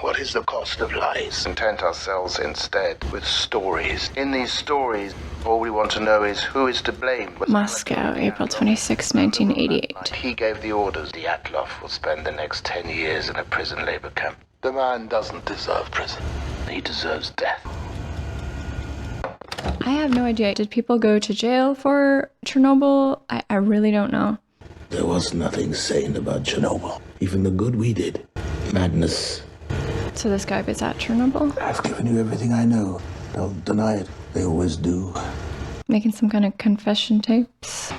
What is the cost of lies? Content ourselves instead with stories. In these stories, all we want to know is who is to blame. Moscow, April 26, 1988. He gave the orders. The Atlov will spend the next 10 years in a prison labor camp. The man doesn't deserve prison. He deserves death. I have no idea. Did people go to jail for Chernobyl? I really don't know. There was nothing sane about Chernobyl. Even the good we did. Madness. So this guy was at Chernobyl? I've given you everything I know. Don't deny it. They always do. Making some kind of confession tapes.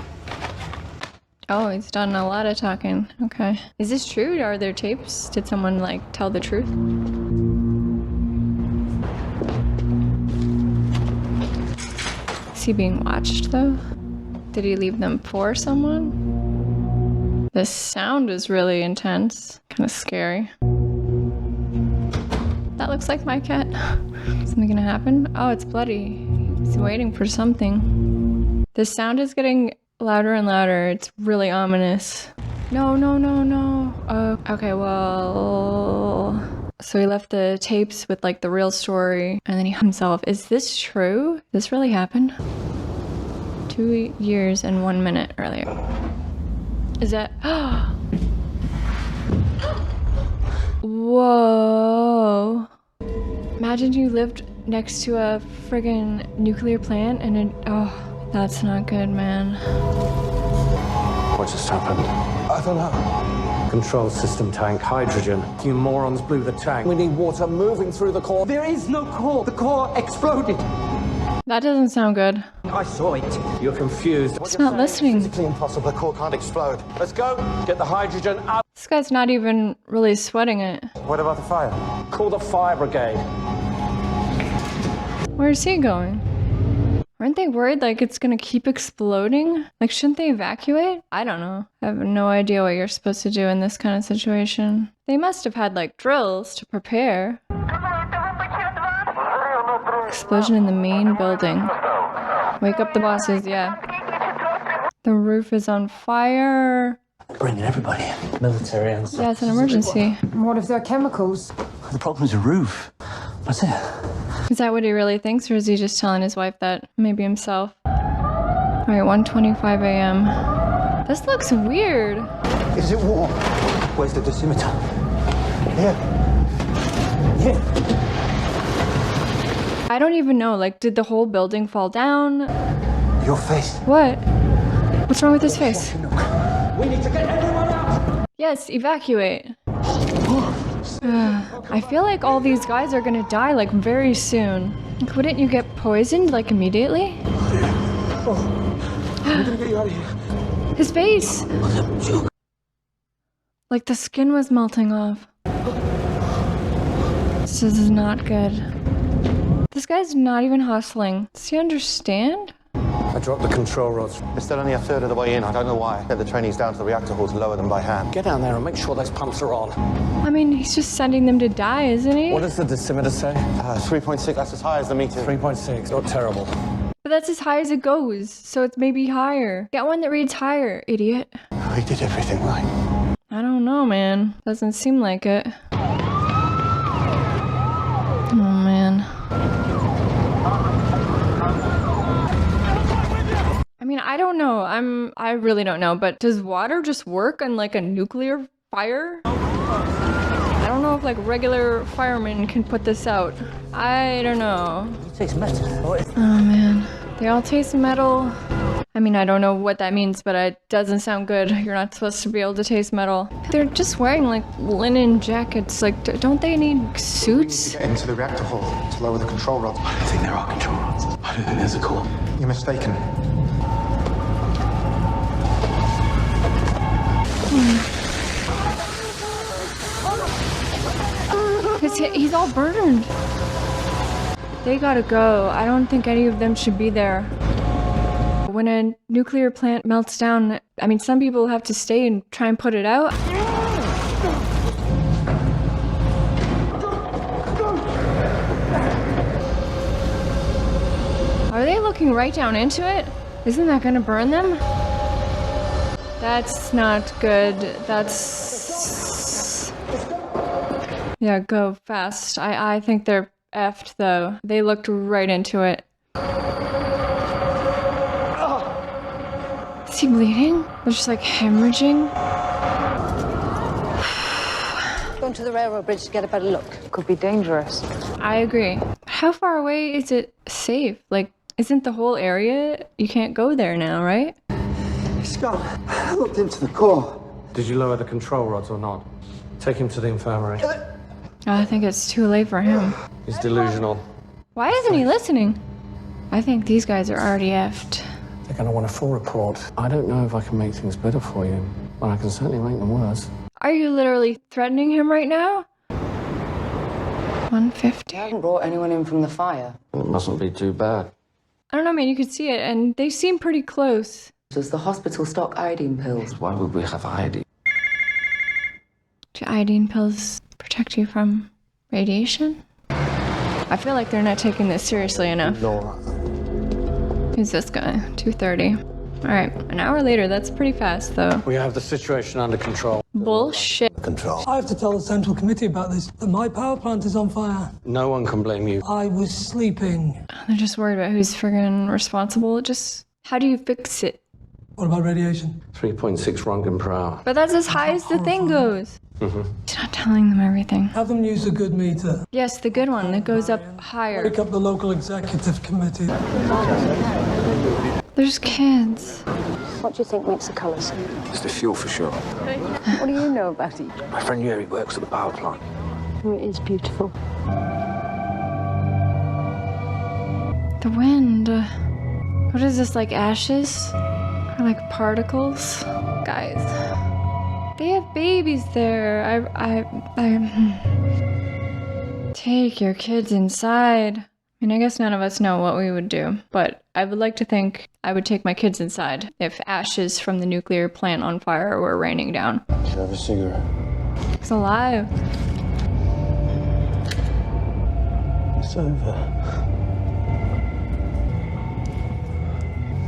Oh, he's done a lot of talking. Okay. Is this true? Are there tapes? Did someone, like, tell the truth? Is he being watched, though? Did he leave them for someone? The sound is really intense. Kind of scary. That looks like my cat. Something gonna happen? Oh, it's bloody. He's waiting for something. The sound is getting louder and louder. It's really ominous. No, no, no, no. Okay, well... So he left the tapes with, like, the real story, and then he himself. Is this true? Did this really happen? 2 years and 1 minute earlier. Is that... Whoa. Imagine you lived next to a friggin' nuclear plant and it... Oh, that's not good, man. What just happened? I don't know. Control system tank, hydrogen. You morons blew the tank. We need water moving through the core. There is no core. The core exploded. That doesn't sound good. I saw it. You're confused. It's not listening. Physically impossible. The core can't explode. Let's go. Get the hydrogen out. This guy's not even really sweating it. What about the fire? Call the fire brigade. Where's he going? Aren't they worried like it's gonna keep exploding? Like, shouldn't they evacuate? I don't know. I have no idea what you're supposed to do in this kind of situation. They must have had like drills to prepare. Explosion in the main building. Wake up the bosses, yeah. The roof is on fire. Bringing everybody in. Military and stuff. Yeah, it's an emergency. What if they're chemicals? The problem is the roof. That's it. Is that what he really thinks, or is he just telling his wife that? Maybe himself. Alright, 1:25 a.m. This looks weird. Is it warm? Where's the dosimeter? Here. Here. I don't even know, like, did the whole building fall down? Your face. What? What's wrong with his face? We need to get everyone out. Yes, evacuate. I feel like all these guys are gonna die, like, very soon. Like, wouldn't you get poisoned, like, immediately? I'm gonna get you out of here. His face! Like, the skin was melting off. This is not good. This guy's not even hustling. Does he understand? I dropped the control rods. We're still only a third of the way in. I don't know why. Get the trainees down to the reactor hall to lower them by hand. Get down there and make sure those pumps are on. I mean, he's just sending them to die, isn't he? What does the dosimeter say? 3.6, that's as high as the meter. 3.6. Not terrible. But that's as high as it goes, so it's maybe higher. Get one that reads higher, idiot. We did everything right. I don't know, man. Doesn't seem like it. Oh, man. I mean, I don't know. I really don't know, but does water just work on like a nuclear fire? I don't know if like regular firemen can put this out. I don't know. It tastes metal. Oh man. They all taste metal. I mean, I don't know what that means, but it doesn't sound good. You're not supposed to be able to taste metal. They're just wearing like linen jackets. Like, don't they need suits? Get into the reactor hall to lower the control rods. I don't think there are control rods. I don't think there's a core. You're mistaken. He's all burned. They gotta go. I don't think any of them should be there. When a nuclear plant melts down, I mean, some people have to stay and try and put it out. Are they looking right down into it? Isn't that gonna burn them? That's not good. That's Yeah, go fast. I think they're effed though. They looked right into it. Is he bleeding? They're just like hemorrhaging. Going to the railroad bridge to get a better look. Could be dangerous. I agree. How far away is it safe? Like, isn't the whole area? You can't go there now, right? Scott, I looked into the core. Did you lower the control rods or not? Take him to the infirmary. I think it's too late for him. He's delusional. Why isn't he listening? I think these guys are already effed. They're going to want a full report. I don't know if I can make things better for you, but I can certainly make them worse. Are you literally threatening him right now? 150. I haven't brought anyone in from the fire. It mustn't be too bad. I don't know, man. You could see it, and they seem pretty close. Does the hospital stock iodine pills? Why would we have iodine? Do iodine pills protect you from radiation? I feel like they're not taking this seriously enough. Laura. Who's this guy? 2:30. All right, an hour later. That's pretty fast, though. We have the situation under control. Bullshit. Control. I have to tell the Central Committee about this. My power plant is on fire. No one can blame you. I was sleeping. They're just worried about who's friggin' responsible. Just, how do you fix it? What about radiation? 3.6 Roentgen per hour. But that's as high as the thing goes. You're not telling them everything. Have them use a good meter. Yes, the good one that goes up higher. Wake up the local executive committee. There's kids. What do you think makes the colours? It's the fuel for sure. What do you know about it? My friend Yuri works at the power plant. Oh, it is beautiful. The wind. What is this, like ashes? Or like particles? Guys. They have babies there. Take your kids inside. I mean, I guess none of us know what we would do, but I would like to think I would take my kids inside if ashes from the nuclear plant on fire were raining down. Do you have a cigarette? It's alive. It's over.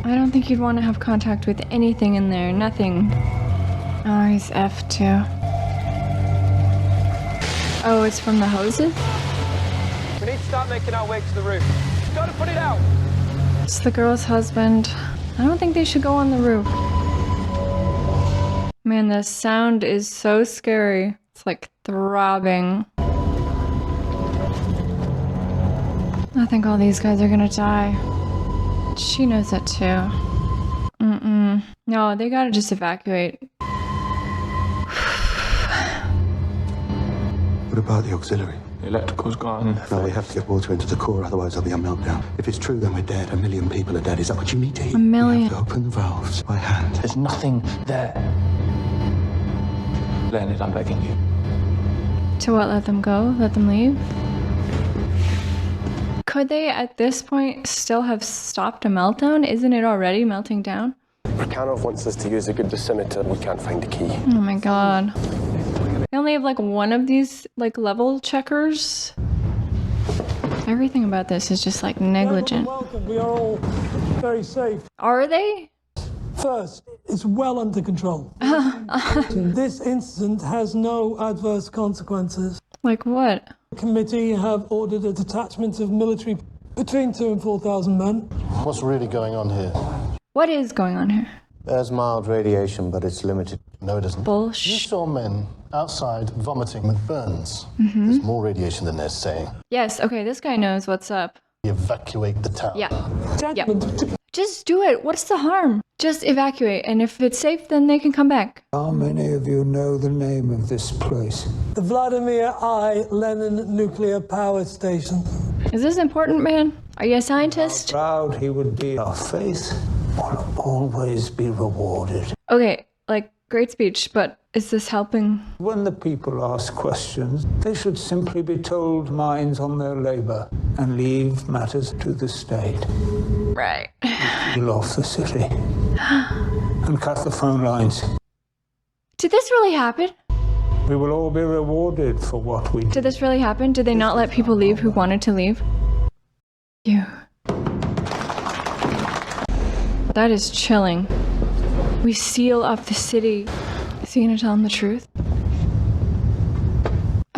I don't think you'd want to have contact with anything in there. Nothing. Oh, he's F too. Oh, it's from the hoses? We need to start making our way to the roof. You've got to put it out. It's the girl's husband. I don't think they should go on the roof. Man, the sound is so scary. It's like throbbing. I think all these guys are gonna die. She knows it too. No, they gotta just evacuate. What about the auxiliary? The electrical's gone. No, we have to get water into the core, otherwise there'll be a meltdown. If it's true, then we're dead. 1 million people are dead. Is that what you need to hear? 1 million. We have to open the valves by hand. There's nothing there. Leonard, I'm begging you. To what, let them go? Let them leave? Could they, at this point, still have stopped a meltdown? Isn't it already melting down? Rakhanov wants us to use a good dosimeter. We can't find the key. Oh my god. They only have like one of these like level checkers. Everything about this is just like negligent. Welcome. We are all very safe. Are they? First, it's well under control. This incident has no adverse consequences. Like what? The committee have ordered a detachment of military between 2,000 and 4,000 men. What's really going on here? What is going on here? There's mild radiation, but it's limited. No, it isn't. You Bullshit. saw men outside vomiting with burns. There's more radiation than they're saying. Yes, okay, this guy knows what's up. Evacuate the town. Yeah. Yeah. Gentlemen, Just do it. What's the harm? Just evacuate, and if it's safe, then they can come back. How many of you know the name of this place? the Vladimir I. Lenin Nuclear Power Station. Is this important, man? Are you a scientist? Proud he would be. Our faith will always be rewarded. Okay, like, great speech, but is this helping? When the people ask questions, they should simply be told minds on their labor and leave matters to the state. Right. Seal off the city and cut the phone lines. Did this really happen? We will all be rewarded for what we Did did. this really happen? Did they not let people leave who wanted to leave? You. That is chilling. We seal up the city. Is he gonna tell him the truth?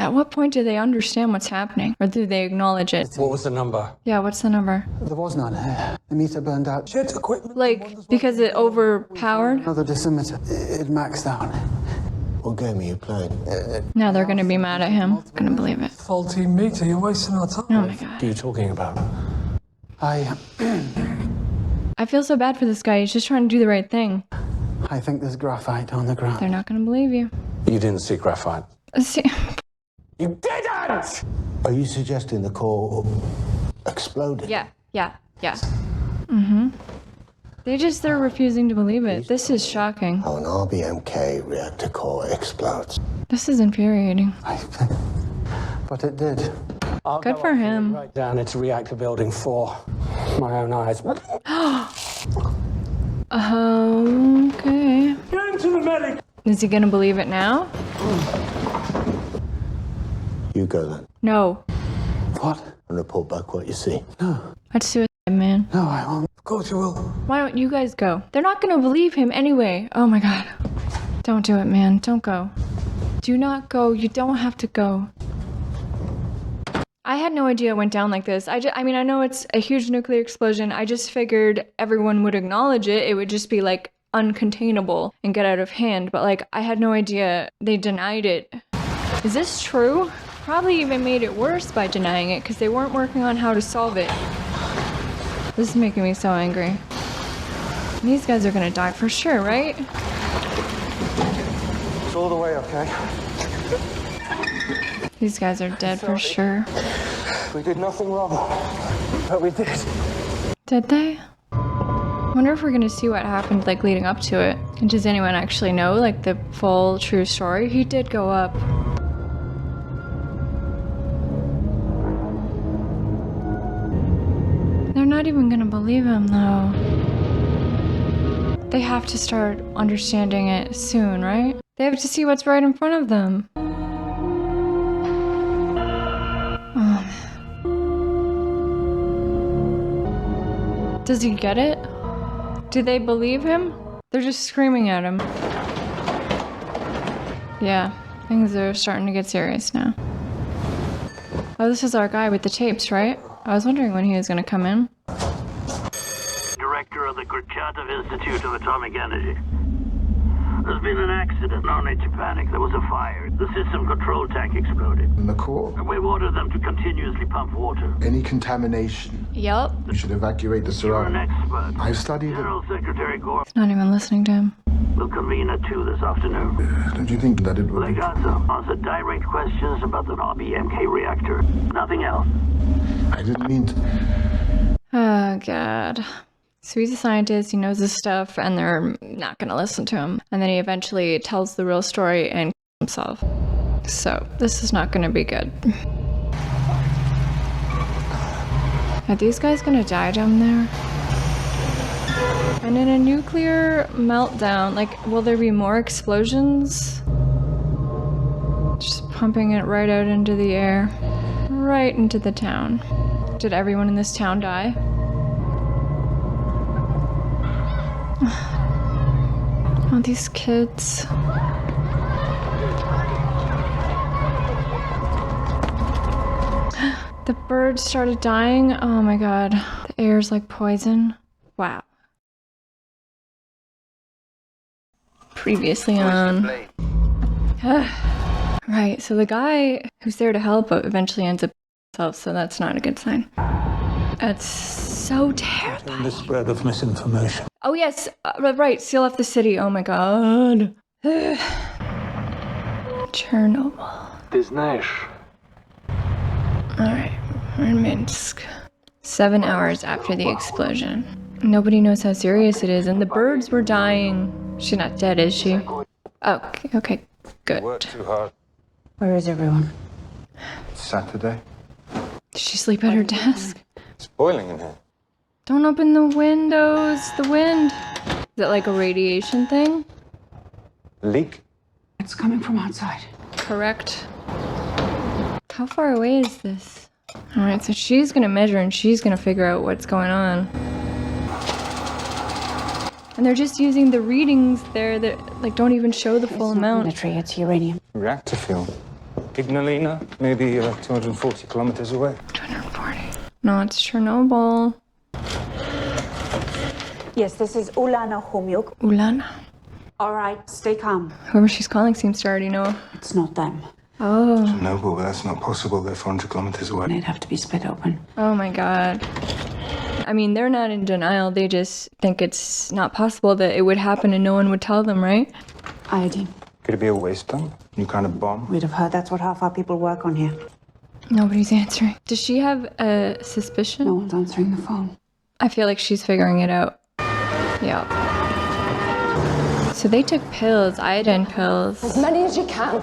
At what point do they understand what's happening? Or do they acknowledge it? What was the number? Yeah, what's the number? There was none. The meter burned out. Jet equipment. Like, because it overpowered? Another decimeter. It maxed out. What game are you playing? Now they're gonna be mad at him. Couldn't believe it. Faulty meter, you're wasting our time. Oh my god. What are you talking about? I feel so bad for this guy. He's just trying to do the right thing. I think there's graphite on the ground. They're not gonna believe you. You didn't see graphite. See, You didn't! Are you suggesting the core exploded? yeah. They're refusing to believe it. This is shocking. How an RBMK reactor core explodes. This is infuriating. But it did. I'll Good go for up him. Right down into reactor building 4. My own eyes. Okay. Get him to the medic. Is he gonna believe it now? You go then. No. What? And report back what you see. That's suicide, man. No, I won't. Of course you will. Why don't you guys go? They're not gonna believe him anyway. Oh my god. Don't do it, man. Don't go. Do not go. You don't have to go. I had no idea it went down like this. I mean, I know it's a huge nuclear explosion. I just figured everyone would acknowledge it. It would just be like uncontainable and get out of hand. But like, I had no idea they denied it. Is this true? Probably even made it worse by denying it because they weren't working on how to solve it. This is making me so angry. These guys are gonna die for sure, right? It's all the way, okay? These guys are dead for sure. We did nothing wrong. But we did. Did they? Wonder if we're gonna see what happened like leading up to it. And does anyone actually know like the full true story? He did go up. They're not even gonna believe him though. They have to start understanding it soon, right? They have to see what's right in front of them. Oh man. Does he get it? Do they believe him? They're just screaming at him. Yeah, things are starting to get serious now. Oh, this is our guy with the tapes, right? I was wondering when he was gonna come in. Director of the Kurchatov Institute of Atomic Energy. There's been an accident. No need to panic. There was a fire. The system control tank exploded. In the core? And we've ordered them to continuously pump water. Any contamination? Yup. You should evacuate the You're an surroundings. expert. I've studied it. General Secretary Gore Not even listening to him. will convene at 2 this afternoon. Don't you think that it would be... Legato, answer direct questions about the RBMK reactor. Nothing else. I didn't mean to... Oh, God. So he's a scientist, he knows his stuff, and they're not gonna listen to him. And then he eventually tells the real story and himself. So, this is not gonna be good. Are these guys gonna die down there? And in a nuclear meltdown, like, will there be more explosions? Just pumping it right out into the air. Right into the town. Did everyone in this town die? Oh, these kids. The birds started dying. Oh my god. The air's like poison. Wow. Previously on. Right, so the guy who's there to help eventually ends up himself, so that's not a good sign. That's so terrifying. The spread of misinformation. Oh yes, right, seal off the city. Oh my god. Chernobyl. Ты знаешь, Alright, we're in Minsk. 7 hours after the explosion. Nobody knows how serious it is, and the birds were dying. She's not dead, is she? Okay, good. Worked too hard. Where is everyone? Saturday? Did she sleep at her desk? It's boiling in here. Don't open the windows. The wind. Is it like a radiation thing? Leak? It's coming from outside. Correct. How far away is this? Alright, so she's gonna measure and she's gonna figure out what's going on. And they're just using the readings there that like don't even show the full amount. It's uranium. Reactor fuel. Ignalina, maybe 240 kilometers away. 240. No, it's Chernobyl. Yes, this is Ulana Homyuk. Ulana. All right, stay calm. Whoever she's calling seems to already know. It's not them. Oh. Chernobyl, but that's not possible. They're 400 kilometers away. They'd have to be split open. Oh my god. I mean, they're not in denial. They just think it's not possible that it would happen and no one would tell them, right? Iodine. Could it be a waste dump? New kind of bomb? We'd have heard that's what half our people work on here. Nobody's answering. Does she have a suspicion? No one's answering the phone. I feel like she's figuring it out. Yeah. So they took pills, iodine pills. As many as you can.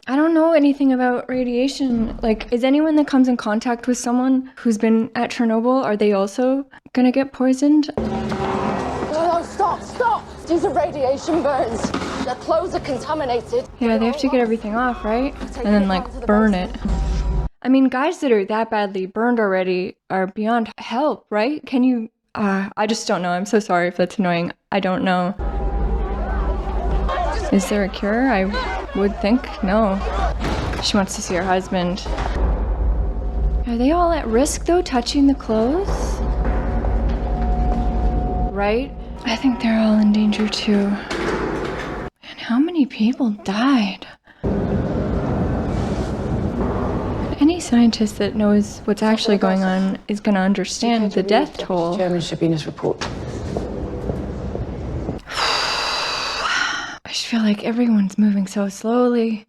I don't know anything about radiation. Like, is anyone that comes in contact with someone who's been at Chernobyl, are they also gonna get poisoned? No, stop. These are radiation burns. Their clothes are contaminated. Yeah, they have to get everything off, right? And then, like, burn it. I mean, guys that are that badly burned already are beyond help, right? Can you... I just don't know. I'm so sorry if that's annoying. I don't know. Is there a cure? I would think no. She wants to see her husband. Are they all at risk, though, touching the clothes? Right? I think they're all in danger, too. And how many people died? Any scientist that knows what's actually going on is going to understand the death toll. Chairman Shabina's report. I just feel like everyone's moving so slowly.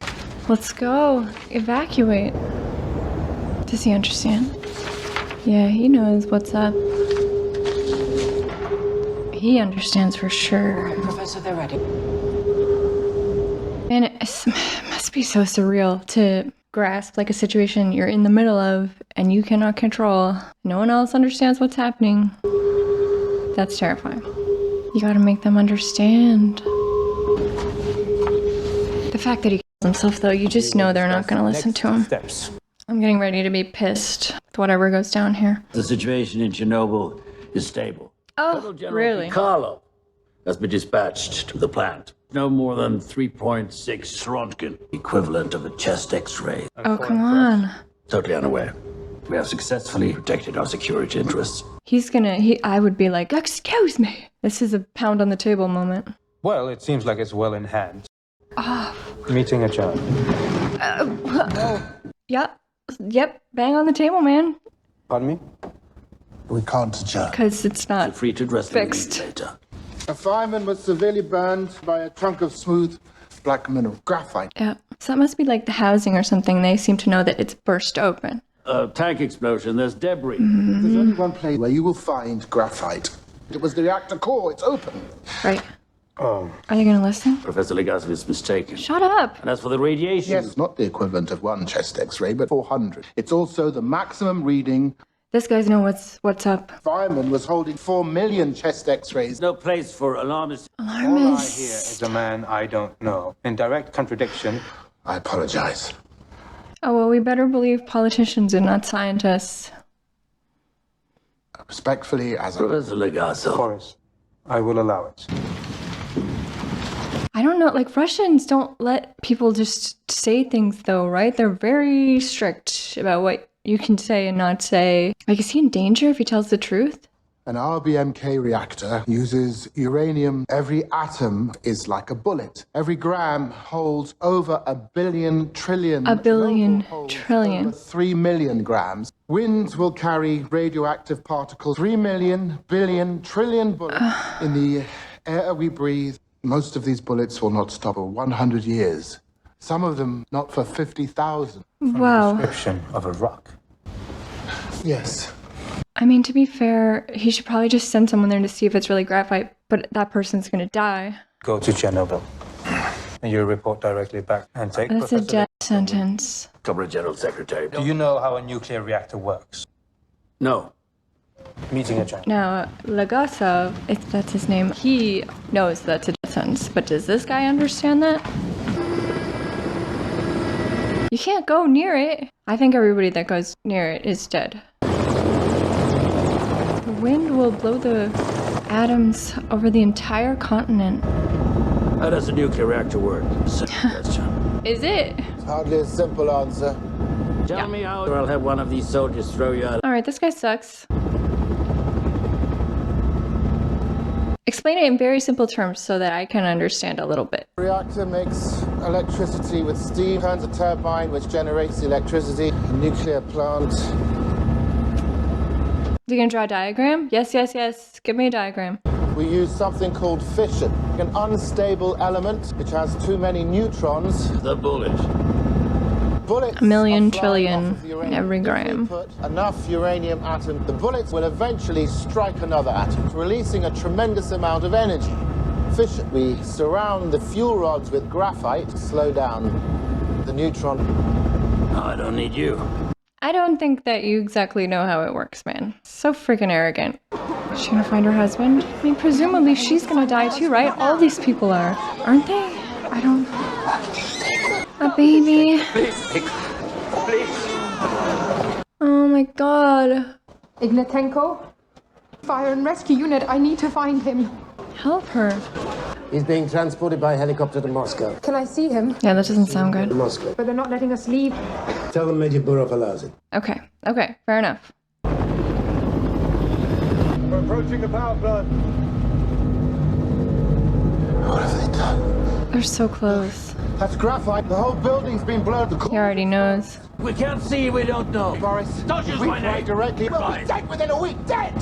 Let's go. Evacuate. Does he understand? Yeah, he knows what's up. He understands for sure. Professor, they're ready. And it must be so surreal to grasp like a situation you're in the middle of and you cannot control. No one else understands what's happening. That's terrifying. You gotta make them understand. The fact that he kills himself, though, you just know they're not gonna listen to him. I'm getting ready to be pissed with whatever goes down here. The situation in Chernobyl is stable. Oh, really? Carlo has been dispatched to the plant. No more than 3.6 Röntgen, equivalent of a chest X-ray. Oh, come on. Totally unaware. We have successfully protected our security interests. I would be like, excuse me. This is a pound on the table moment. Well, it seems like it's well in hand. Oh. Meeting adjourned. Yep, bang on the table, man. Pardon me? We can't adjourn. Because it's not free to address fixed. Later. A fireman was severely burned by a chunk of smooth black mineral, graphite. Yeah, so that must be like the housing or something. They seem to know that it's burst open. Tank explosion, there's debris. Mm-hmm. There's only one place where you will find graphite. It was the reactor core, it's open. Right. Are they gonna listen? Professor Legasov is mistaken. Shut up! And as for the radiation... Yes, it's not the equivalent of one chest X-ray, but 400. It's also the maximum reading. This guy's know what's up. Fireman was holding 4 million chest X-rays. No place for alarmists. All I hear is a man I don't know. In direct contradiction. I apologize. Oh, well, we better believe politicians and not scientists. Respectfully, as a... Professor Legasov. Boris, I will allow it. I don't know, like, Russians don't let people just say things, though, right? They're very strict about what you can say and not say. Like, is he in danger if he tells the truth? An RBMK reactor uses uranium. Every atom is like a bullet. Every gram holds over 1 billion trillion. 1 billion trillion. Over 3 million grams. Winds will carry radioactive particles. 3 million, billion, trillion bullets in the air we breathe. Most of these bullets will not stop for 100 years. Some of them not for 50,000. Wow. Description of a rock. Yes. I mean, to be fair, he should probably just send someone there to see if it's really graphite, but that person's gonna die. Go to Chernobyl. And you report directly back and take That's a death sentence. Corporate General Secretary. Do you know how a nuclear reactor works? No. Meeting adjourned. Now, Legasov, if that's his name, he knows that's a death sentence, but does this guy understand that? You can't go near it. I think everybody that goes near it is dead. The wind will blow the atoms over the entire continent. How does a nuclear reactor work? Simple question. Is it? It's hardly a simple answer. Tell me how, or I'll have one of these soldiers throw you out. Alright, this guy sucks. Explain it in very simple terms so that I can understand a little bit. Reactor makes electricity with steam, turns a turbine which generates the electricity. A nuclear plant. You gonna draw a diagram? Yes, yes, yes. Give me a diagram. We use something called fission, an unstable element which has too many neutrons. The bullet. Bullets A million are flying trillion off of the uranium. in every If gram. we put enough uranium atom, the bullets will eventually strike another atom, releasing a tremendous amount of energy. Fission. We surround the fuel rods with graphite to slow down the neutron. No, I don't need you. I don't think that you exactly know how it works, man. So freaking arrogant. Is she gonna find her husband? I mean, presumably she's gonna die too, right? All these people are, aren't they? I don't... A baby. Please. Oh my god. Ignatenko? Fire and rescue unit, I need to find him. Help her. He's being transported by helicopter to Moscow. Can I see him? Yeah, that doesn't sound good. Moscow. But they're not letting us leave. Tell them Major Burov allows it. Okay, okay, fair enough. We're approaching the power plant. What have they done? They're so close. That's graphite. The whole building's been blown. He already knows. We can't see, we don't know. Boris, Don't use we my fly name. directly. We'll be dead within a week. Dead!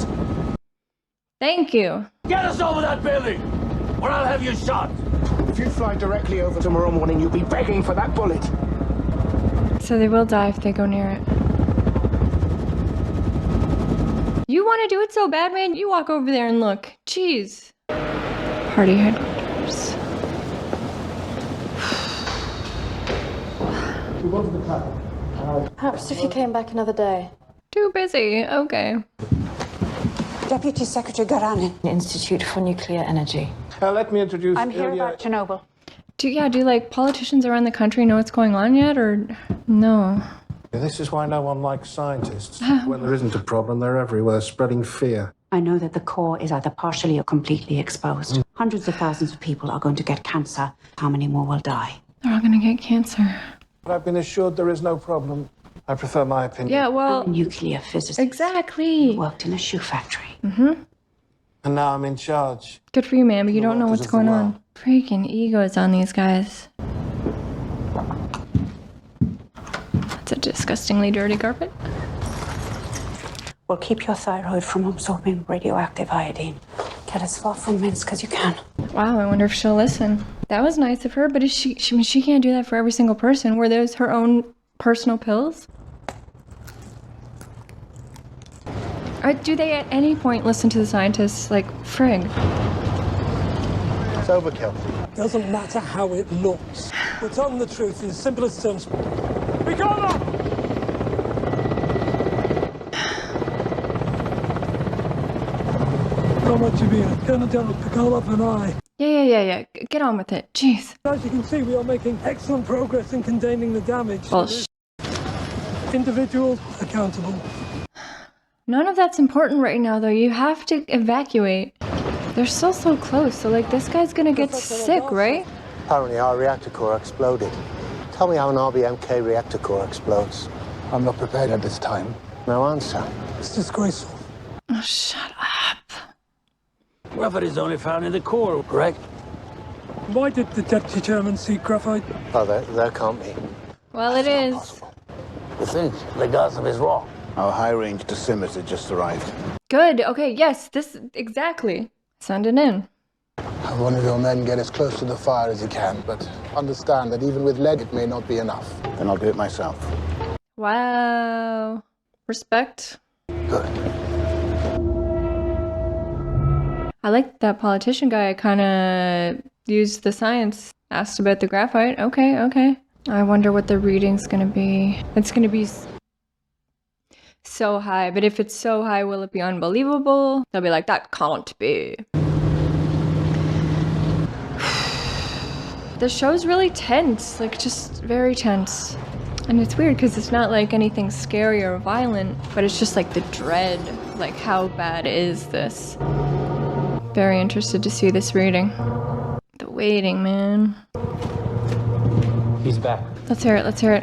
Thank you. Get us over that building, or I'll have you shot. If you fly directly over tomorrow morning, you'll be begging for that bullet. So they will die if they go near it. You want to do it so bad, man? You walk over there and look. Jeez. Party headquarters. Perhaps if you came back another day. Too busy. Okay. Deputy Secretary Garanin. Institute for Nuclear Energy. Let me introduce I'm here Ilya. about Chernobyl. Do like politicians around the country know what's going on yet, or no? This is why no one likes scientists. When there isn't a problem, they're everywhere, spreading fear. I know that the core is either partially or completely exposed. Hundreds of thousands of people are going to get cancer. How many more will die? They're all gonna get cancer. But I've been assured there is no problem. I prefer my opinion. Yeah, well, I'm a nuclear physicist. exactly. Worked in a shoe factory. And now I'm in charge. Good for you, man, but you don't know Wonders what's of the going world. on. Freaking egos on these guys. That's a disgustingly dirty carpet. Will keep your thyroid from absorbing radioactive iodine. Get as far from Minsk as you can. Wow, I wonder if she'll listen. That was nice of her, but is she can't do that for every single person. Were those her own personal pills? Or do they at any point listen to the scientists? Like, frig. It's overkill. Doesn't matter how it looks. We're telling the truth in the simplest terms. We got them! Not much of you. Colonel General Pikolov and I. Yeah. Get on with it. Jeez. As you can see, we are making excellent progress in containing the damage. Well, Individuals accountable. none of that's important right now, though. You have to evacuate. They're so close. So, like, this guy's gonna get sick, right? Apparently our reactor core exploded. Tell me how an RBMK reactor core explodes. I'm not prepared at this time. No answer. It's disgraceful. Oh, shut up. Graphite is only found in the core, correct? Why did the deputy chairman see graphite? Oh, there can't be. Well, it is. You think Legasov is wrong? Our high-range dosimeter just arrived. Good. Okay, yes, this exactly. Send it in. Have one of your men get as close to the fire as he can, but understand that even with lead, it may not be enough. Then I'll do it myself. Wow. Respect. Good. I like that politician guy kind of used the science, asked about the graphite. Okay. I wonder what the reading's gonna be. It's gonna be so high, but if it's so high, will it be unbelievable? They'll be like, that can't be. The show's really tense, like just very tense. And it's weird because it's not like anything scary or violent, but it's just like the dread, like how bad is this? Very interested to see this reading. The waiting, man. He's back. Let's hear it, let's hear it.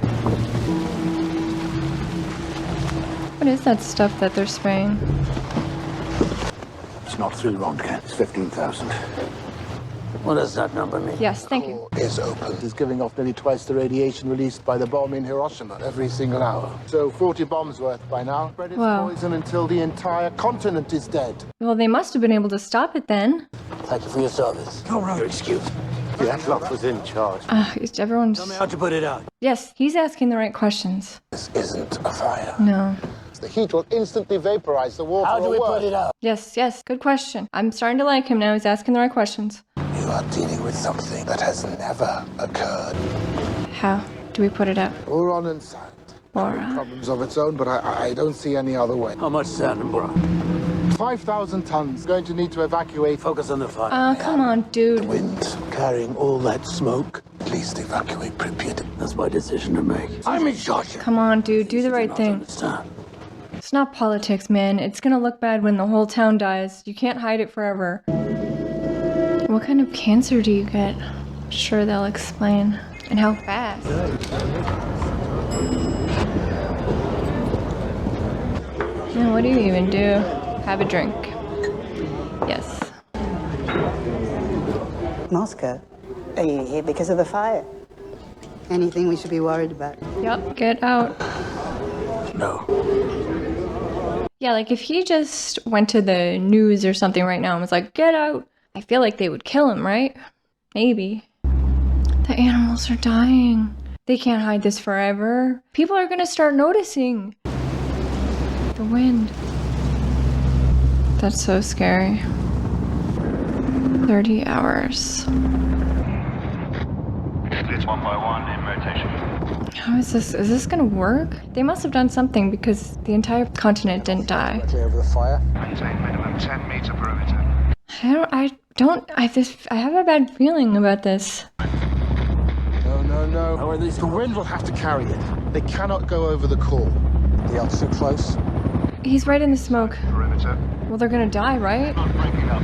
What is that stuff that they're spraying? It's not through Röntgen. It's 15,000. What does that number mean? Yes, thank you. Is open. It's giving off nearly twice the radiation released by the bomb in Hiroshima every single hour. So 40 bombs worth by now. Spread its Wow. poison until the entire continent is dead. Well, they must have been able to stop it then. Thank you for your service. All right. Your excuse. The Atlas was in charge. Everyone's... Tell me how to put it out. Yes, he's asking the right questions. This isn't a fire. No. The heat will instantly vaporize the water. How do we put it out? Yes, yes, good question. I'm starting to like him now. He's asking the right questions. You are dealing with something that has never occurred. How do we put it out? Boron and sand. Boron. Problems of its own, but I don't see any other way. How much sand and boron? 5,000 tons. Going to need to evacuate. Focus on the fire. Oh, come on, dude. Wind carrying all that smoke. At least evacuate Pripyat. That's my decision to make. I'm in charge. Come on, dude. Do the right thing. Understand? It's not politics, man. It's gonna look bad when the whole town dies. You can't hide it forever. What kind of cancer do you get? Sure, they'll explain. And how fast. Now, what do you even do? Have a drink. Yes. Moscow? Are you here because of the fire? Anything we should be worried about? Yep, get out. No. Yeah, like if he just went to the news or something right now and was like, get out, I feel like they would kill him, right? Maybe. The animals are dying. They can't hide this forever. People are gonna start noticing. The wind. That's so scary. 30 hours. It's 1 by 1 in rotation. How is this gonna work? They must have done something because the entire continent didn't die. Clear over the fire. Maintain minimum 10 meter perimeter. I have a bad feeling about this. No. How are these? The wind will have to carry it. They cannot go over the core. The odds too close. He's right in the smoke. Perimeter. Well, they're gonna die, right? Not breaking up.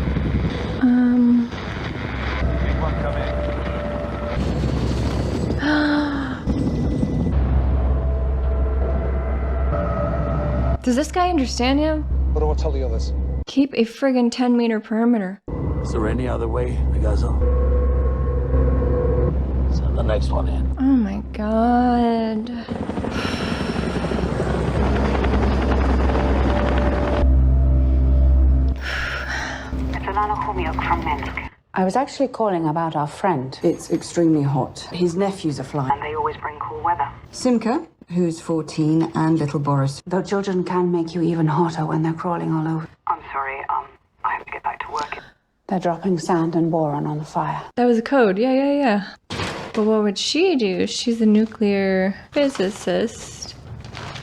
Big one coming. Does this guy understand him? What do I tell the others? Keep a friggin' 10-meter perimeter. Is there any other way, Picasso? Send the next one in. Oh my god. From Minsk. I was actually calling about our friend. It's extremely hot. His nephews are flying. And they always bring cool weather. Simka, who's 14, and little Boris. Though children can make you even hotter when they're crawling all over. I'm sorry, I have to get back to work. They're dropping sand and boron on the fire. That was a code. Yeah. But what would she do? She's a nuclear physicist.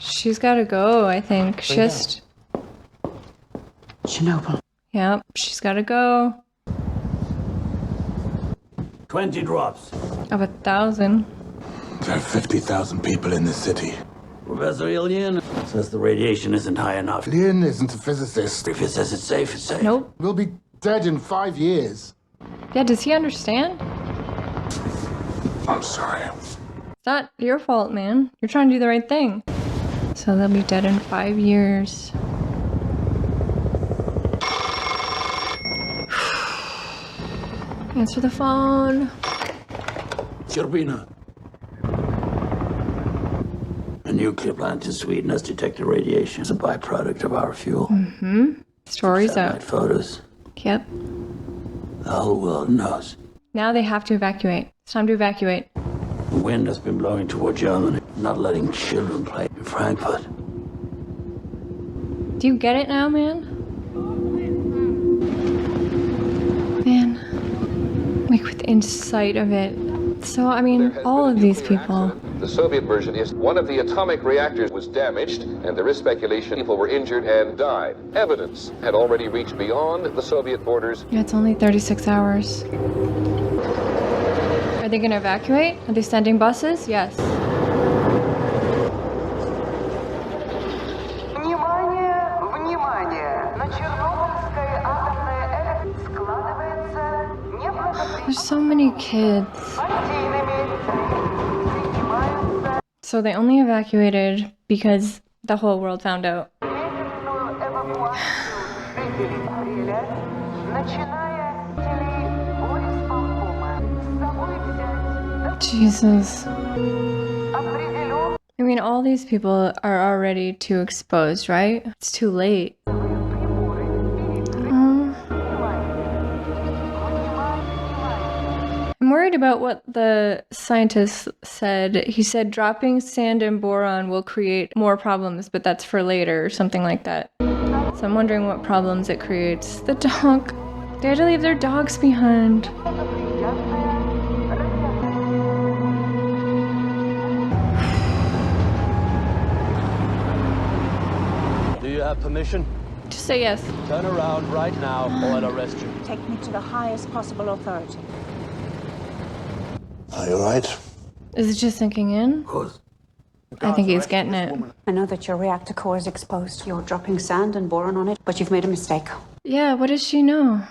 She's gotta go, I think. She has to... Chernobyl. Yep, she's gotta go. 20 drops. Of 1,000. There are 50,000 people in this city. Professor Ilyin says the radiation isn't high enough. Lynn isn't a physicist. If it says it's safe, it's safe. Nope. We'll be dead in 5 years. Yeah, does he understand? I'm sorry. It's not your fault, man. You're trying to do the right thing. So they'll be dead in 5 years. Answer the phone. Chernobyl. A nuclear plant in Sweden has detected radiation as a byproduct of our fuel. Mm-hmm. Story's Satellite out. Photos. Yep. The whole world knows. Now they have to evacuate. It's time to evacuate. The wind has been blowing toward Germany, not letting children play in Frankfurt. Do you get it now, man? Like with insight of it. So, I mean, all of these people. The Soviet version is one of the atomic reactors was damaged, and there is speculation people were injured and died. Evidence had already reached beyond the Soviet borders. Yeah, it's only 36 hours. Are they gonna evacuate? Are they sending buses? Yes. There's so many kids. So they only evacuated because the whole world found out. Jesus. I mean, all these people are already too exposed, right? It's too late. I'm worried about what the scientist said. He said dropping sand and boron will create more problems, but that's for later or something like that. So I'm wondering what problems it creates. The dog. They had to leave their dogs behind. Do you have permission? Just say yes. Turn around right now or I'll arrest you. Take me to the highest possible authority. Are you right? Is it just sinking in? Of course. I think he's getting it. I know that your reactor core is exposed. You're dropping sand and boron on it, but you've made a mistake. Yeah, what does she know?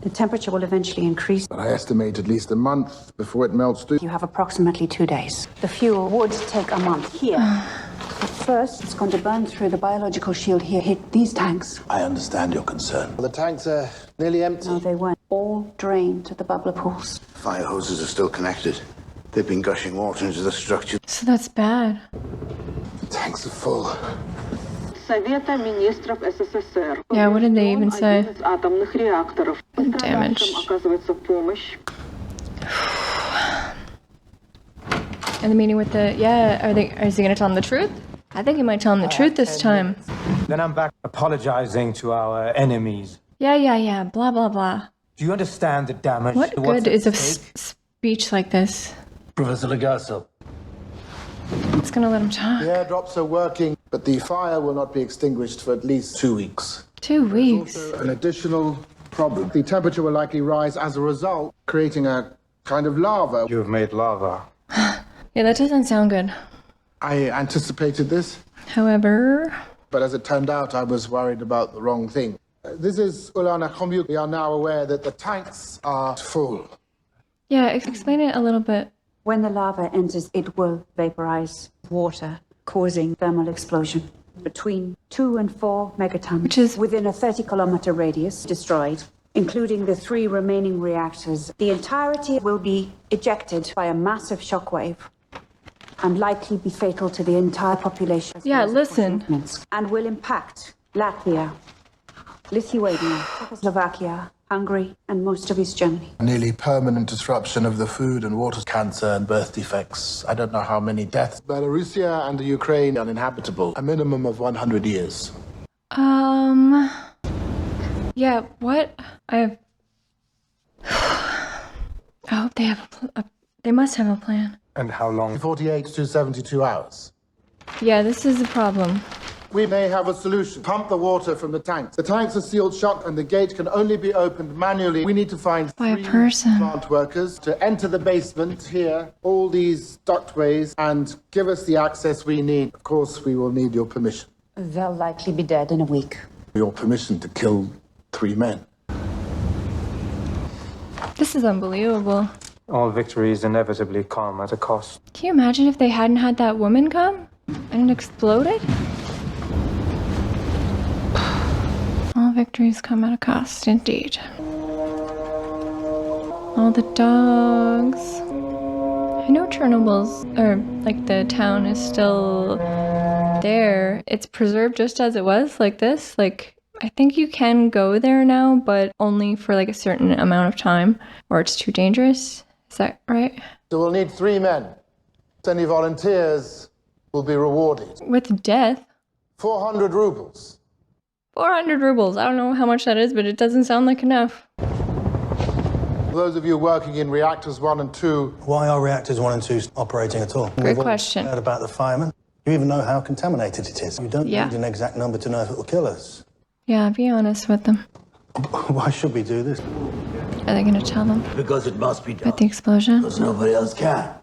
The temperature will eventually increase. But I estimate at least a month before it melts through. You have approximately 2 days. The fuel would take a month here. But first, it's going to burn through the biological shield here, hit these tanks. I understand your concern. The tanks are nearly empty. No, they weren't. All drained to the bubbler pools. Fire hoses are still connected. They've been gushing water into the structure. So that's bad. The tanks are full. Yeah, what did they even say? Damage. And the meeting with the... Yeah, is he gonna tell him the truth? I think he might tell him the truth this time. Then I'm back apologizing to our enemies. Yeah, blah, blah, blah. Do you understand the damage? What good is a speech like this? Professor Legasso. It's gonna let him talk. The airdrops are working, but the fire will not be extinguished for at least 2 weeks. 2 weeks? Also, an additional problem. The temperature will likely rise as a result, creating a kind of lava. You've made lava. Yeah, that doesn't sound good. I anticipated this. However... But as it turned out, I was worried about the wrong thing. This is Ulana Khomyu. We are now aware that the tanks are full. Yeah, explain it a little bit. When the lava enters, it will vaporize water, causing thermal explosion. Between 2 and 4 megatons, which is within a 30-kilometer radius, destroyed, including the 3 remaining reactors. The entirety will be ejected by a massive shockwave and likely be fatal to the entire population. Yeah, listen. And will impact Latvia, Lithuania, Czechoslovakia, Hungary, and most of East Germany. Nearly permanent disruption of the food and water, cancer and birth defects. I don't know how many deaths. Belarusia and the Ukraine uninhabitable. A minimum of 100 years. Yeah, what? I hope they have they must have a plan. And how long? 48 to 72 hours. Yeah, this is the problem. We may have a solution. Pump the water from the tanks. The tanks are sealed shut and the gate can only be opened manually. We need to find 3 plant workers to enter the basement here, all these ductways, and give us the access we need. Of course, we will need your permission. They'll likely be dead in a week. Your permission to kill 3 men. This is unbelievable. All victories inevitably come at a cost. Can you imagine if they hadn't had that woman come and it exploded? All victories come at a cost, indeed. All the dogs. I know Chernobyl's, or like the town is still there. It's preserved just as it was, like this. Like, I think you can go there now, but only for like a certain amount of time, or it's too dangerous. Is that right? So we'll need 3 men. Any volunteers will be rewarded. With death? 400 rubles. 400 rubles. I don't know how much that is, but it doesn't sound like enough. Those of you working in reactors 1 and 2. Why are reactors 1 and 2 operating at all? Great question. Heard about the firemen? You even know how contaminated it is. You don't need an exact number to know if it will kill us. Yeah, be honest with them. Why should we do this? Are they going to tell them? Because it must be done. About the explosion? Because nobody else can.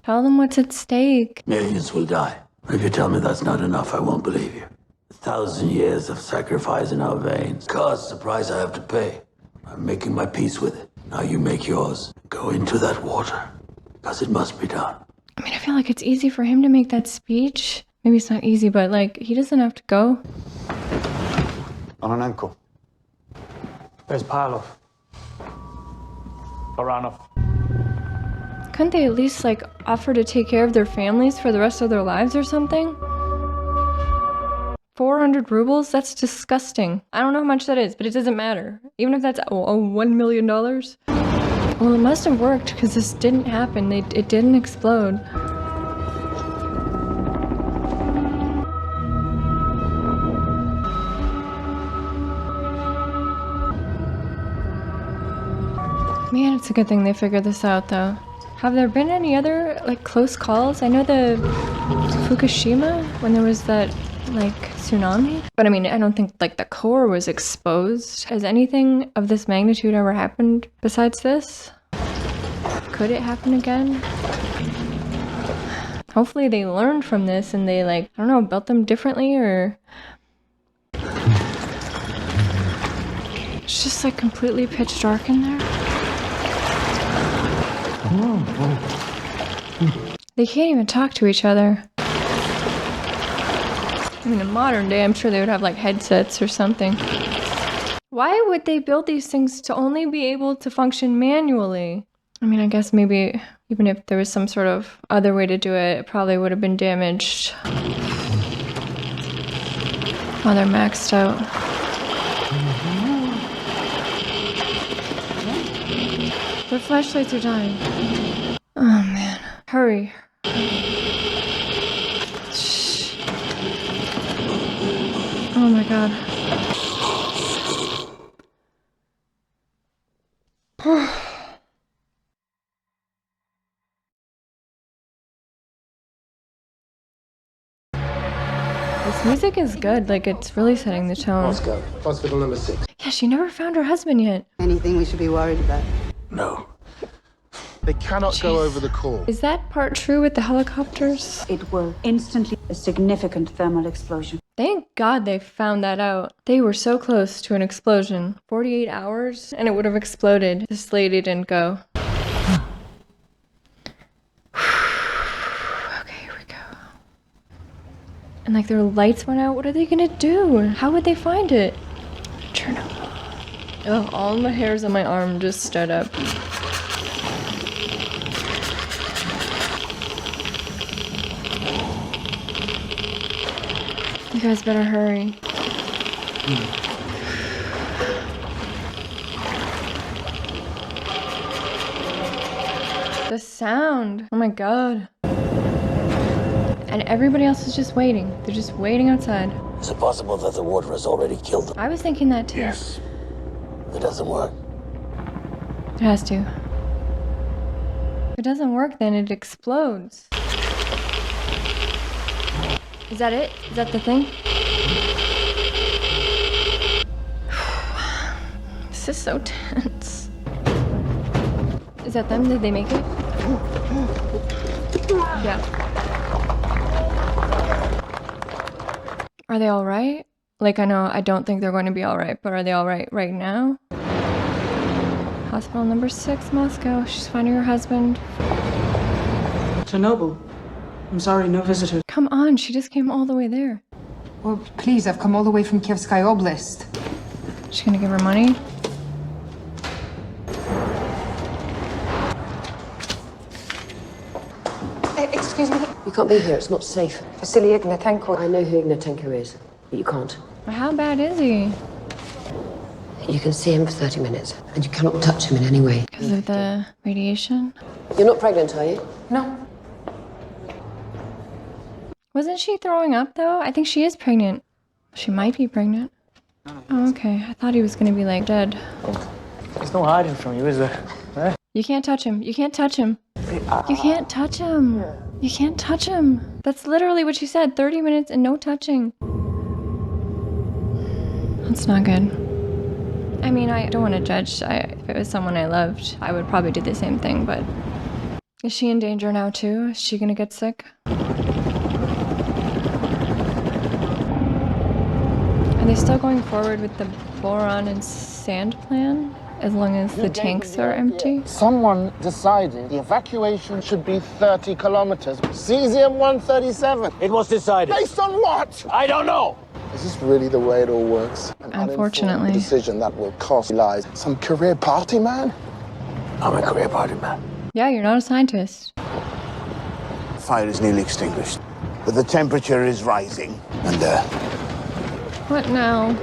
Tell them what's at stake. Millions will die. If you tell me that's not enough, I won't believe you. 1,000 years of sacrifice in our veins. Cost the price I have to pay. I'm making my peace with it. Now you make yours. Go into that water. Because it must be done. I mean, I feel like it's easy for him to make that speech. Maybe it's not easy, but like, he doesn't have to go. On an ankle. Where's Parlov? Baranov. Couldn't they at least like offer to take care of their families for the rest of their lives or something? 400 rubles? That's disgusting. I don't know how much that is, but it doesn't matter. Even if that's $1 million. Well, it must have worked because this didn't happen. It didn't explode. Man, it's a good thing they figured this out, though. Have there been any other, like, close calls? I know the Fukushima, when there was that, like, tsunami. But I mean, I don't think, like, the core was exposed. Has anything of this magnitude ever happened besides this? Could it happen again? Hopefully they learned from this and they, like, I don't know, built them differently or... It's just, like, completely pitch dark in there. They can't even talk to each other. I mean, in modern day, I'm sure they would have like headsets or something. Why would they build these things to only be able to function manually? I mean, I guess maybe even if there was some sort of other way to do it, it probably would have been damaged. Oh, they're maxed out. Their flashlights are dying. Oh man. Hurry. Shh. Oh my god. This music is good, like it's really setting the tone. Moscow, hospital number 6. Yeah, she never found her husband yet. Anything we should be worried about? No. They cannot go over the core. Is that part true with the helicopters? It will instantly a significant thermal explosion. Thank God they found that out. They were so close to an explosion. 48 hours and it would have exploded. This lady didn't go. Okay, here we go. And like their lights went out. What are they gonna do? How would they find it? Chernobyl. Oh, all the hairs on my arm just stood up. You guys better hurry. The sound. Oh my god. And everybody else is just waiting. They're just waiting outside. Is it possible that the water has already killed them? I was thinking that too. Yes. It doesn't work. It has to. If it doesn't work, then it explodes. Is that it? Is that the thing? This is so tense. Is that them? Did they make it? Yeah. Are they all right? Like, I know I don't think they're going to be all right, but are they all right right now? Hospital number 6, Moscow. She's finding her husband. Chernobyl. I'm sorry, no visitors. Come on, she just came all the way there. Well, please, I've come all the way from Kievskaya Oblast. She's gonna give her money? Excuse me? You can't be here, it's not safe. Vasily Ignatenko. I know who Ignatenko is, but you can't. How bad is he? You can see him for 30 minutes, and you cannot touch him in any way. Because of the radiation? You're not pregnant, are you? No. Wasn't she throwing up, though? I think she is pregnant. She might be pregnant. Oh, okay. I thought he was gonna be, like, dead. There's no hiding from you, is there? Eh? You can't touch him. You can't touch him. You can't touch him. You can't touch him. That's literally what she said. 30 minutes and no touching. That's not good. I mean, I don't want to judge. If it was someone I loved, I would probably do the same thing, but... Is she in danger now, too? Is she gonna get sick? Are they still going forward with the boron and sand plan? as long as the tanks are empty. Someone decided the evacuation should be 30 kilometers. Cesium-137. It was decided. Based on what? I don't know. Is this really the way it all works? An Unfortunately. uninformed decision that will cost lives. Some career party man? I'm a career party man. Yeah, you're not a scientist. Fire is nearly extinguished, but the temperature is rising, and What now?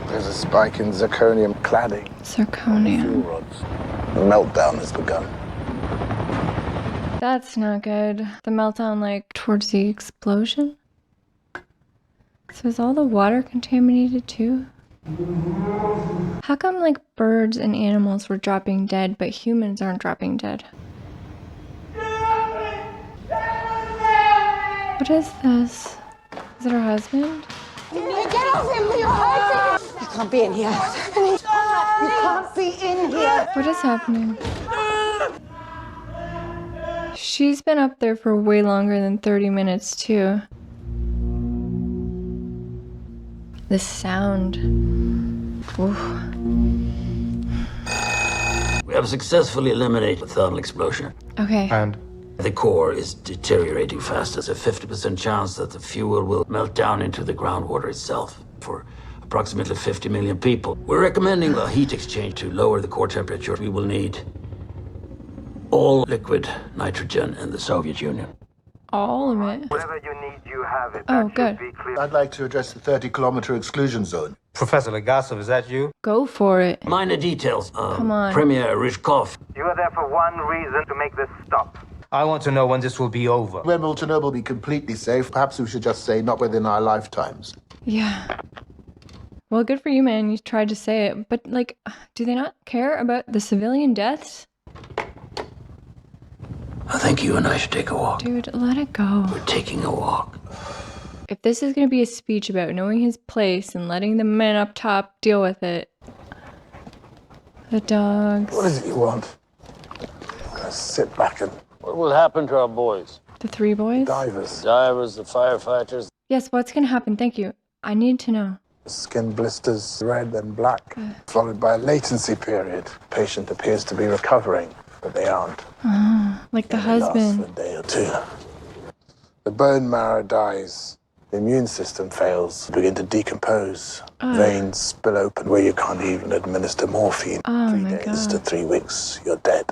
There's a spike in zirconium cladding. Zirconium. Fuel rods. The meltdown has begun. That's not good. The meltdown, like, towards the explosion? So is all the water contaminated too? How come, like, birds and animals were dropping dead, but humans aren't dropping dead? What is this? Is it her husband? Get off him! You're hurting him! You can't be in here. What's happening? You can't be in here. What is happening? She's been up there for way longer than 30 minutes, too. This sound. Oof. we have successfully eliminated the thermal explosion. Okay. And The core is deteriorating fast. There's a 50% chance that the fuel will melt down into the groundwater itself for approximately 50 million people. We're recommending a heat exchange to lower the core temperature. We will need all liquid nitrogen in the Soviet Union. All of it. Whatever you need, you have it. Oh, good. I'd like to address the 30-kilometer exclusion zone. Professor Legasov, is that you? Go for it. Minor details. Come on. Premier Ryzhkov. You are there for one reason, to make this stop. I want to know when this will be over. When will Chernobyl be completely safe? Perhaps we should just say not within our lifetimes. Yeah. Well, good for you, man. You tried to say it. But, like, do they not care about the civilian deaths? I think you and I should take a walk. Dude, let it go. We're taking a walk. If this is going to be a speech about knowing his place and letting the men up top deal with it. The dogs. What is it you want? Sit back and... What will happen to our boys? The three boys? Divers. Divers, the firefighters. Yes, what's going to happen? Thank you. I need to know. Skin blisters, red and black, followed by a latency period. Patient appears to be recovering, but they aren't. Like the It lasts husband. for a day or two. The bone marrow dies. The immune system fails, begin to decompose. Veins spill open where you can't even administer morphine. Oh 3 my days to God. 3 weeks, you're dead.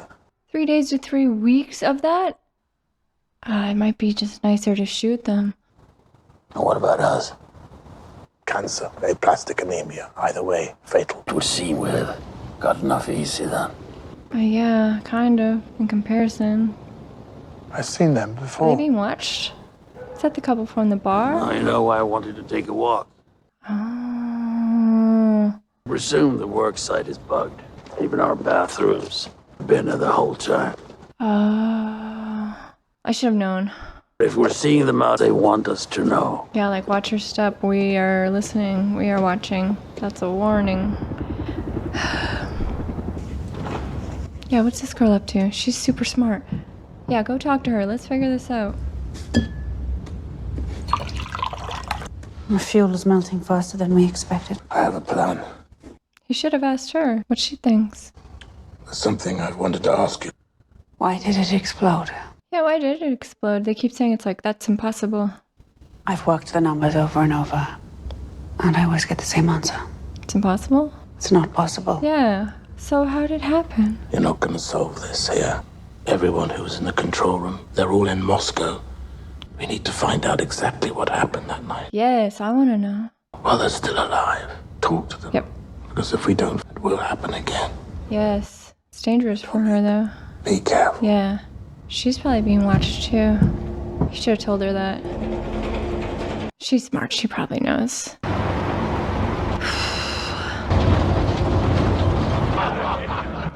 3 days to 3 weeks of that? It might be just nicer to shoot them. And what about us? Cancer, aplastic anemia, either way, fatal. It would seem we've gotten off easy then. Yeah, kind of, in comparison. I've seen them Are they before. being watched? Is that the couple from the bar? I know why I wanted to take a walk. Oh. Presume the work site is bugged. Even our bathrooms have been there the whole time. I should have known. If we're seeing them out, they want us to know. Yeah, like, watch your step. We are listening. We are watching. That's a warning. Yeah, what's this girl up to? She's super smart. Yeah, go talk to her. Let's figure this out. The fuel is melting faster than we expected. I have a plan. You should have asked her what she thinks. There's something I wanted to ask you. Why did it explode? Yeah, why did it explode? They keep saying it's like, that's impossible. I've worked the numbers over and over, and I always get the same answer. It's impossible? It's not possible. Yeah. So how did it happen? You're not going to solve this here. Everyone who was in the control room, they're all in Moscow. We need to find out exactly what happened that night. Yes, I want to know. While they're still alive, talk to them. Yep. Because if we don't, it will happen again. Yes. It's dangerous for her, though. Be careful. Yeah. She's probably being watched, too. You should have told her that. She's smart. She probably knows.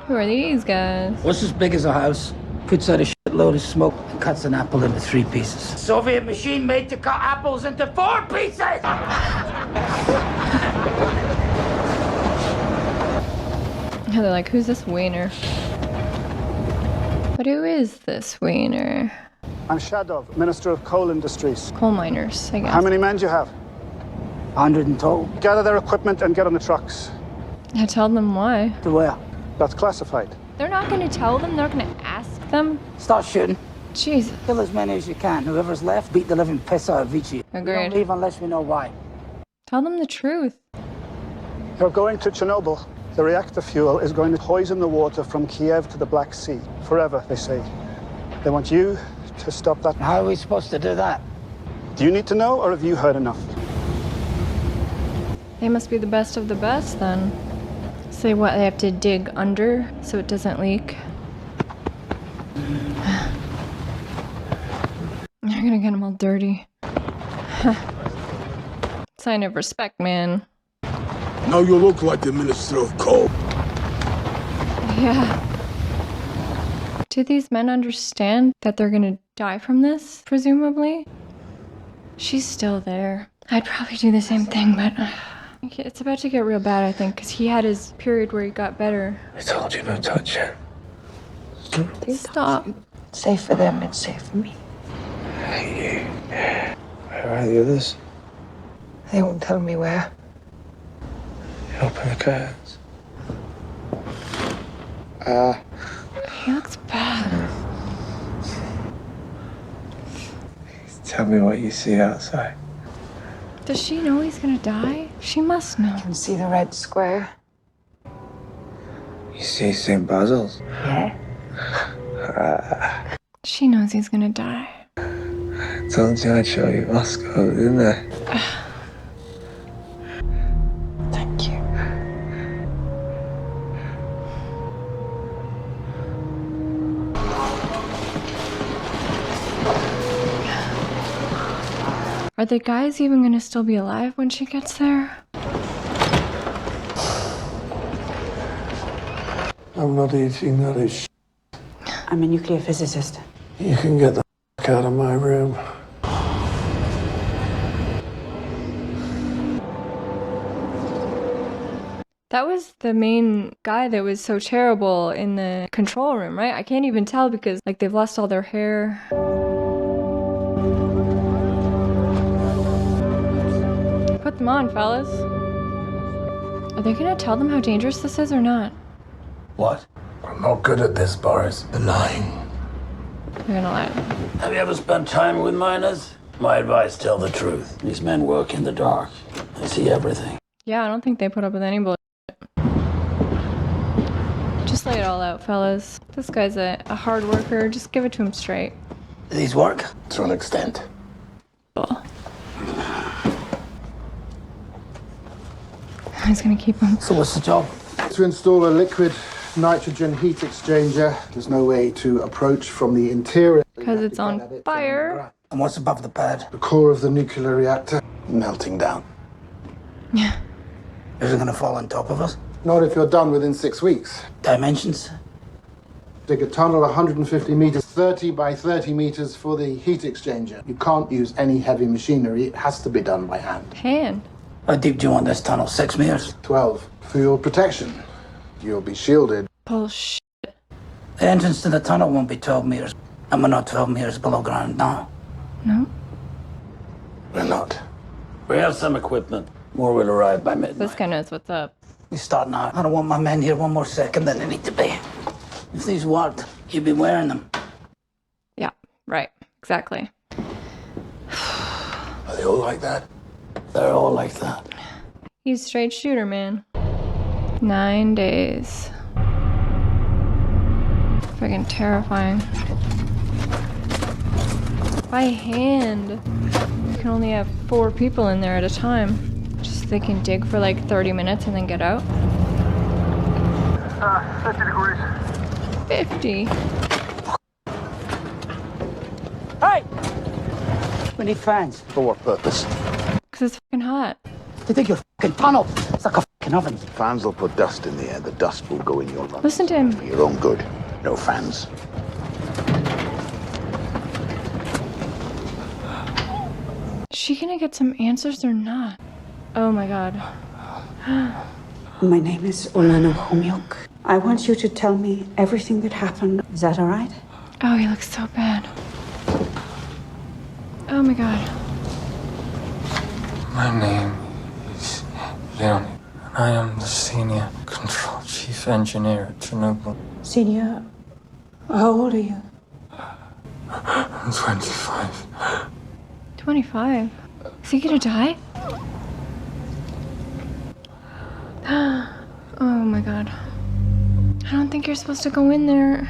Who are these guys? What's as big as a house? Puts out a shitload of smoke and cuts an apple into 3 pieces. Soviet machine made to cut apples into 4 pieces! Yeah, they're like, who's this wiener? But who is this wiener? I'm Shadov, Minister of Coal Industries. Coal miners, I guess. How many men do you have? 100 in total. Gather their equipment and get on the trucks. Yeah, tell them why. To where? That's classified. They're not gonna tell them, they're gonna ask them. Start shooting. Jesus. Kill as many as you can. Whoever's left, beat the living piss out of each of you. We Agreed. don't leave unless we know why. Tell them the truth. You're going to Chernobyl. The reactor fuel is going to poison the water from Kiev to the Black Sea. Forever, they say. They want you to stop that. How are we supposed to do that? Do you need to know, or have you heard enough? They must be the best of the best then. Say what, they have to dig under so it doesn't leak. You're gonna get them all dirty. Sign of respect, man. Now you look like the Minister of Coal. Yeah. Do these men understand that they're gonna die from this, presumably? She's still there. I'd probably do the same thing, but it's about to get real bad, I think, because he had his period where he got better. I told you not to touch it. Stop. It's safe for them, it's safe for me. Hey, you. Where are the others? They won't tell me where. Open the curtains. He looks bad. Tell me what you see outside. Does she know he's gonna die? She must know. You can see the red square. You see St. Basil's? Yeah. She knows he's gonna die. I told you I'd show you Moscow, didn't I? Thank you. Are the guys even gonna still be alive when she gets there? I'm not eating that is. I'm a nuclear physicist. You can get the f out of my room. That was the main guy that was so terrible in the control room, right? I can't even tell because, like, they've lost all their hair. Put them on, fellas. Are they gonna tell them how dangerous this is or not? What? I'm not good at this, Boris. The lying. They're gonna lie. Have you ever spent time with miners? My advice, tell the truth. These men work in the dark. They see everything. Yeah, I don't think they put up with any bullshit. Just lay it all out, fellas. This guy's a hard worker. Just give it to him straight. Do these work? To an extent. Bull. He's gonna keep him. So what's the job? To install a liquid nitrogen heat exchanger. There's no way to approach from the interior. Because it's on fire. And what's above the pad? The core of the nuclear reactor. Melting down. Yeah. Is it gonna fall on top of us? Not if you're done within 6 weeks. Dimensions? Dig a tunnel 150 meters, 30 by 30 meters for the heat exchanger. You can't use any heavy machinery. It has to be done by hand. Hand. How deep do you want this tunnel? 6 meters? 12. For your protection. You'll be shielded. Bullshit. The entrance to the tunnel won't be 12 meters. And we're not 12 meters below ground now. No? We're not. We have some equipment. More will arrive by midnight. This guy knows what's up. We start now. I don't want my men here one more second than they need to be. If these worked, you'd be wearing them. Yeah, right. Exactly. Are they all like that? They're all like that. He's a straight shooter, man. 9 days. Friggin' terrifying. By hand. You can only have 4 people in there at a time. Just they can dig for like 30 minutes and then get out. 50 degrees. 50? Hey! We need fans. For what purpose? Because it's fucking hot. They think your fucking tunnel. It's like a fucking oven. Fans will put dust in the air. The dust will go in your lungs. Listen to him. For your own good. No fans. Is she gonna get some answers or not? Oh my god. My name is Olena Homyuk. I want you to tell me everything that happened. Is that all right? Oh, he looks so bad. Oh my god. My name is Leon, and I am the senior control chief engineer at Chernobyl. Senior, how old are you? I'm 25. 25? Is he gonna die? Oh my god. I don't think you're supposed to go in there.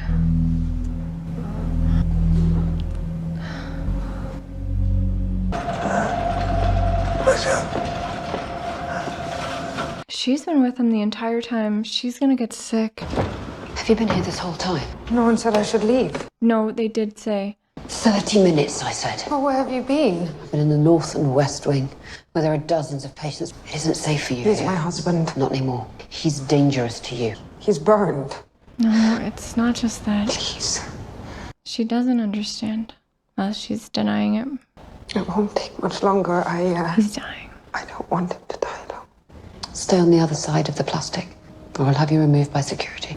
She's been with him the entire time. She's gonna get sick. Have you been here this whole time? No one said I should leave. No, they did say. 30 minutes, I said. Well, where have you been? I've been in the north and west wing, where there are dozens of patients. It isn't safe for you He's here. my husband. Not anymore. He's dangerous to you. He's burned. No, it's not just that. Please. She doesn't understand. Well, she's denying it. It won't take much longer. He's dying. I don't want him to die, though. Stay on the other side of the plastic, or I'll have you removed by security.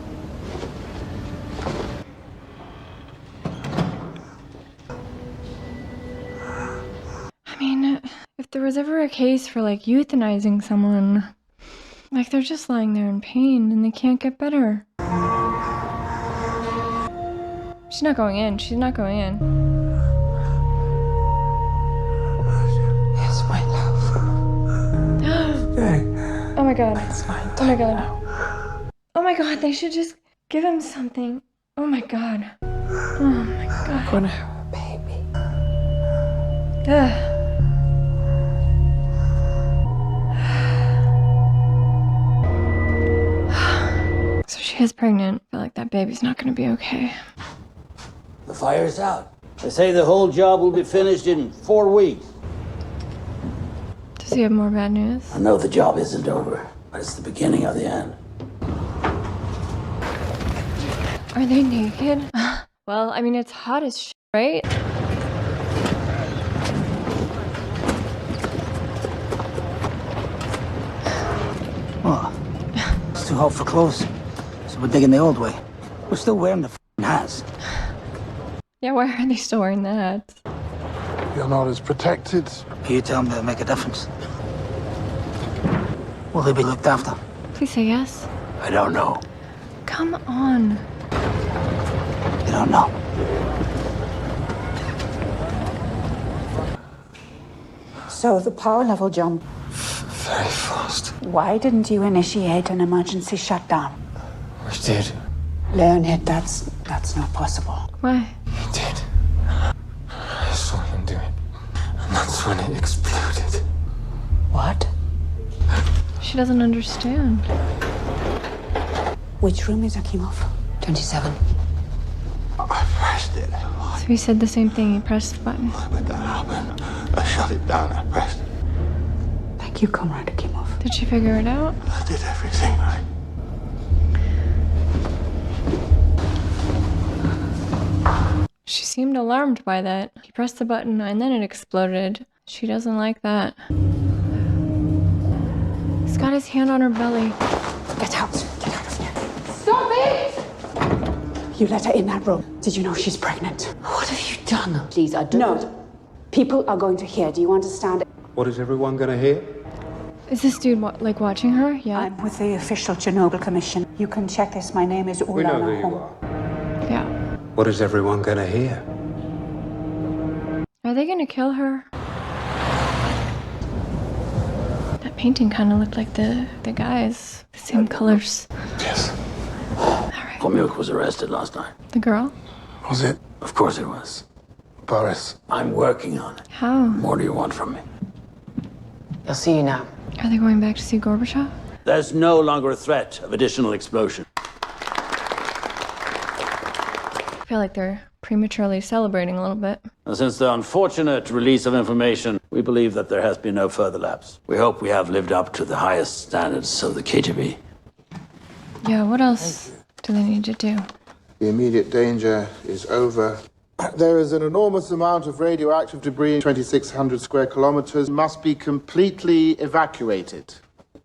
I mean, if there was ever a case for, like, euthanizing someone, like, they're just lying there in pain and they can't get better. She's not going in. She's not going in. Yes, my love. Oh my god. It's fine. Oh my god. Oh my god, they should just give him something. Oh my god. Oh my god. I'm gonna have a baby. Ugh. So she is pregnant. I feel like that baby's not gonna be okay. The fire's out. They say the whole job will be finished in 4 weeks. Does he have more bad news? I know the job isn't over, but it's the beginning of the end. Are they naked? Well, I mean, it's hot as shit, right? Well, it's too hot for clothes, so we're digging the old way. We're still wearing the f***ing hats. Yeah, why are they still wearing that? You're not as protected. You tell them to make a difference. Will they be looked after? Please say yes. I don't know. Come on. You don't know. So the power level jumped. Very fast. Why didn't you initiate an emergency shutdown? We did. Leonid, that's not possible. Why? He did. I saw him do it. And that's when it exploded. What? She doesn't understand. Which room is Akimov? 27. I pressed it. So he said the same thing. He pressed the button. When that happened, I shut it down. I pressed it. Thank you, Comrade Akimov. Did she figure it out? I did everything right. She seemed alarmed by that. He pressed the button and then it exploded. She doesn't like that. He's got his hand on her belly. Get out. Get out of here. Stop it! You let her in that room. Did you know she's pregnant? What have you done? Please, I don't... No. People are going to hear. Do you understand? What is everyone gonna hear? Is this dude like watching her? Yeah. I'm with the official Chernobyl Commission. You can check this. My name is Ulana We know who you Holm. are. Yeah. What is everyone gonna hear? Are they gonna kill her? That painting kind of looked like the guys. The same colors. Yes. Khomyuk was arrested last night. The girl? Was it? Of course it was. Boris. I'm working on it. How? More do you want from me? I'll see you now. Are they going back to see Gorbachev? There's no longer a threat of additional explosion. I feel like they're prematurely celebrating a little bit. And since the unfortunate release of information, we believe that there has been no further lapse. We hope we have lived up to the highest standards of the KGB. Yeah, what else do they need to do? The immediate danger is over. There is an enormous amount of radioactive debris, 2,600 square kilometers, must be completely evacuated.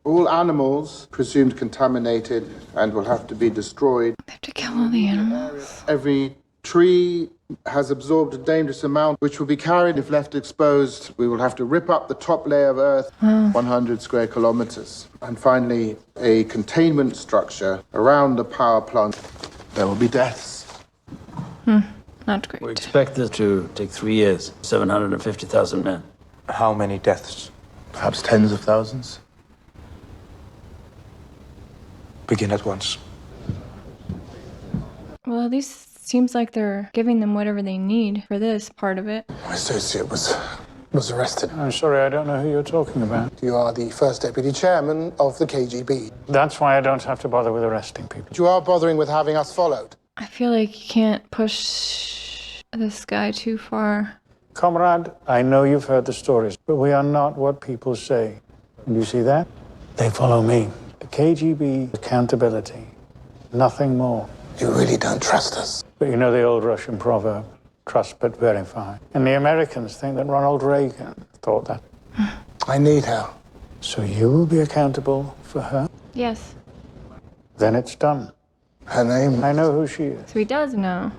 All animals presumed contaminated and will have to be destroyed. They have to kill all the animals. Every tree, has absorbed a dangerous amount which will be carried if left exposed. We will have to rip up the top layer of Earth, 100 square kilometers. And finally, a containment structure around the power plant. There will be deaths. Not great. We expect this to take 3 years, 750,000 men. How many deaths? Perhaps tens of thousands. Begin at once. Well, at least it seems like they're giving them whatever they need for this part of it. My associate was arrested. I'm sorry, I don't know who you're talking about. You are the first deputy chairman of the KGB. That's why I don't have to bother with arresting people. You are bothering with having us followed. I feel like you can't push this guy too far. Comrade, I know you've heard the stories, but we are not what people say. And you see that? They follow me. The KGB, accountability, nothing more. You really don't trust us. But you know the old Russian proverb, trust but verify. And the Americans think that Ronald Reagan thought that. I need her. So you will be accountable for her? Yes. Then it's done. Her name? I know who she is. So he does know.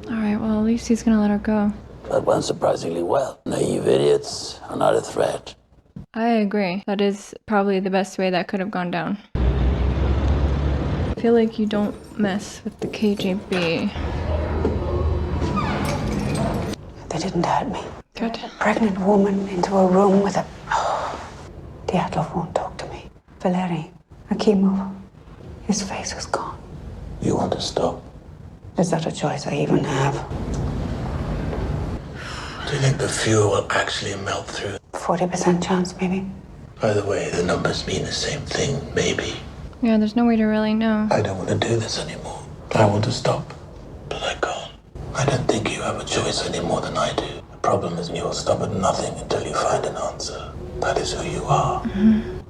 All right, well, at least he's gonna let her go. That went surprisingly well. Naive idiots are not a threat. I agree. That is probably the best way that could have gone down. I feel like you don't mess with the KGB. They didn't hurt me. Good. A pregnant woman into a room with a... Dyatlov won't talk to me. Valery Akimov, his face was gone. You want to stop? Is that a choice I even have? Do you think the fuel will actually melt through? 40% chance, maybe. By the way, the numbers mean the same thing, maybe. Yeah, there's no way to really know. I don't want to do this anymore. I want to stop, but I can't. I don't think you have a choice any more than I do. The problem is you will stop at nothing until you find an answer. That is who you are.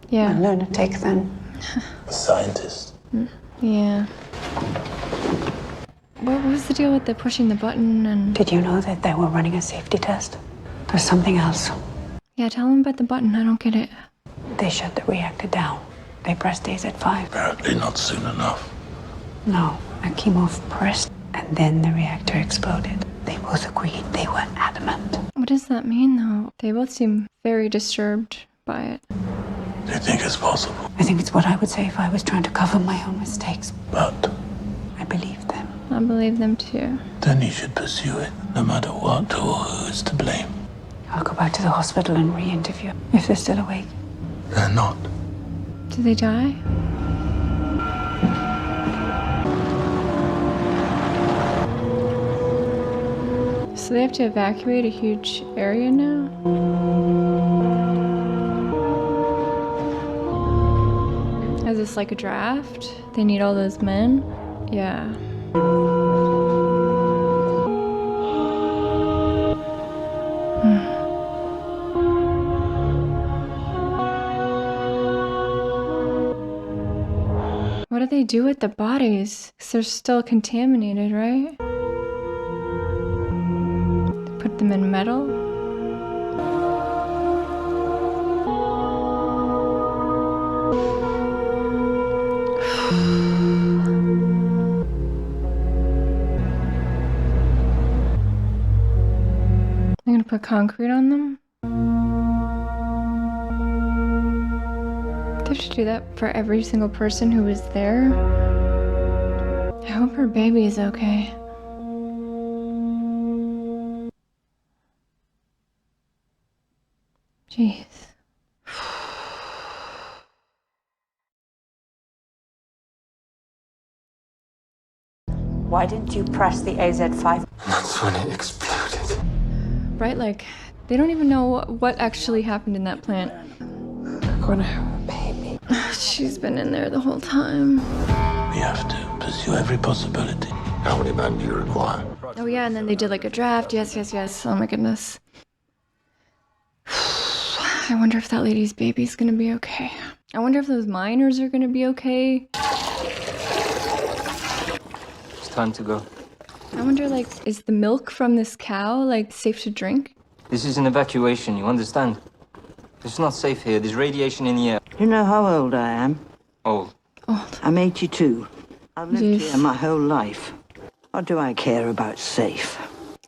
Yeah. A lunatic, then. A scientist. Yeah. What was the deal with the pushing the button and... Did you know that they were running a safety test? There's something else. Yeah, tell him about the button. I don't get it. They shut the reactor down. They pressed AZ-5. Apparently not soon enough. No, Akimov pressed, and then the reactor exploded. They both agreed. They were adamant. What does that mean, though? They both seem very disturbed by it. Do you think it's possible? I think it's what I would say if I was trying to cover my own mistakes. But I believe them. I believe them, too. then you should pursue it, no matter what or who is to blame. I'll go back to the hospital and re-interview, if they're still awake. They're not. Do they die? So they have to evacuate a huge area now? Is this like a draft? They need all those men? Yeah. What do they do with the bodies? 'Cause they're still contaminated, right? Put them in metal? I'm gonna put concrete on them? They have to do that for every single person who was there? I hope her baby is okay. Jeez. Why didn't you press the AZ-5? That's when it exploded. Right, like, they don't even know what actually happened in that plant. I'm gonna have a baby. She's been in there the whole time. We have to pursue every possibility. How many men do you require? Oh yeah, and then they did like a draft. Yes, yes, yes. Oh my goodness. I wonder if that lady's baby's gonna be okay. I wonder if those miners are gonna be okay. It's time to go. I wonder, like, is the milk from this cow, like, safe to drink? This is an evacuation, you understand? It's not safe here. There's radiation in the air. You know how old I am? Old. Old. I'm 82. I've lived Yes. here my whole life. What do I care about safe?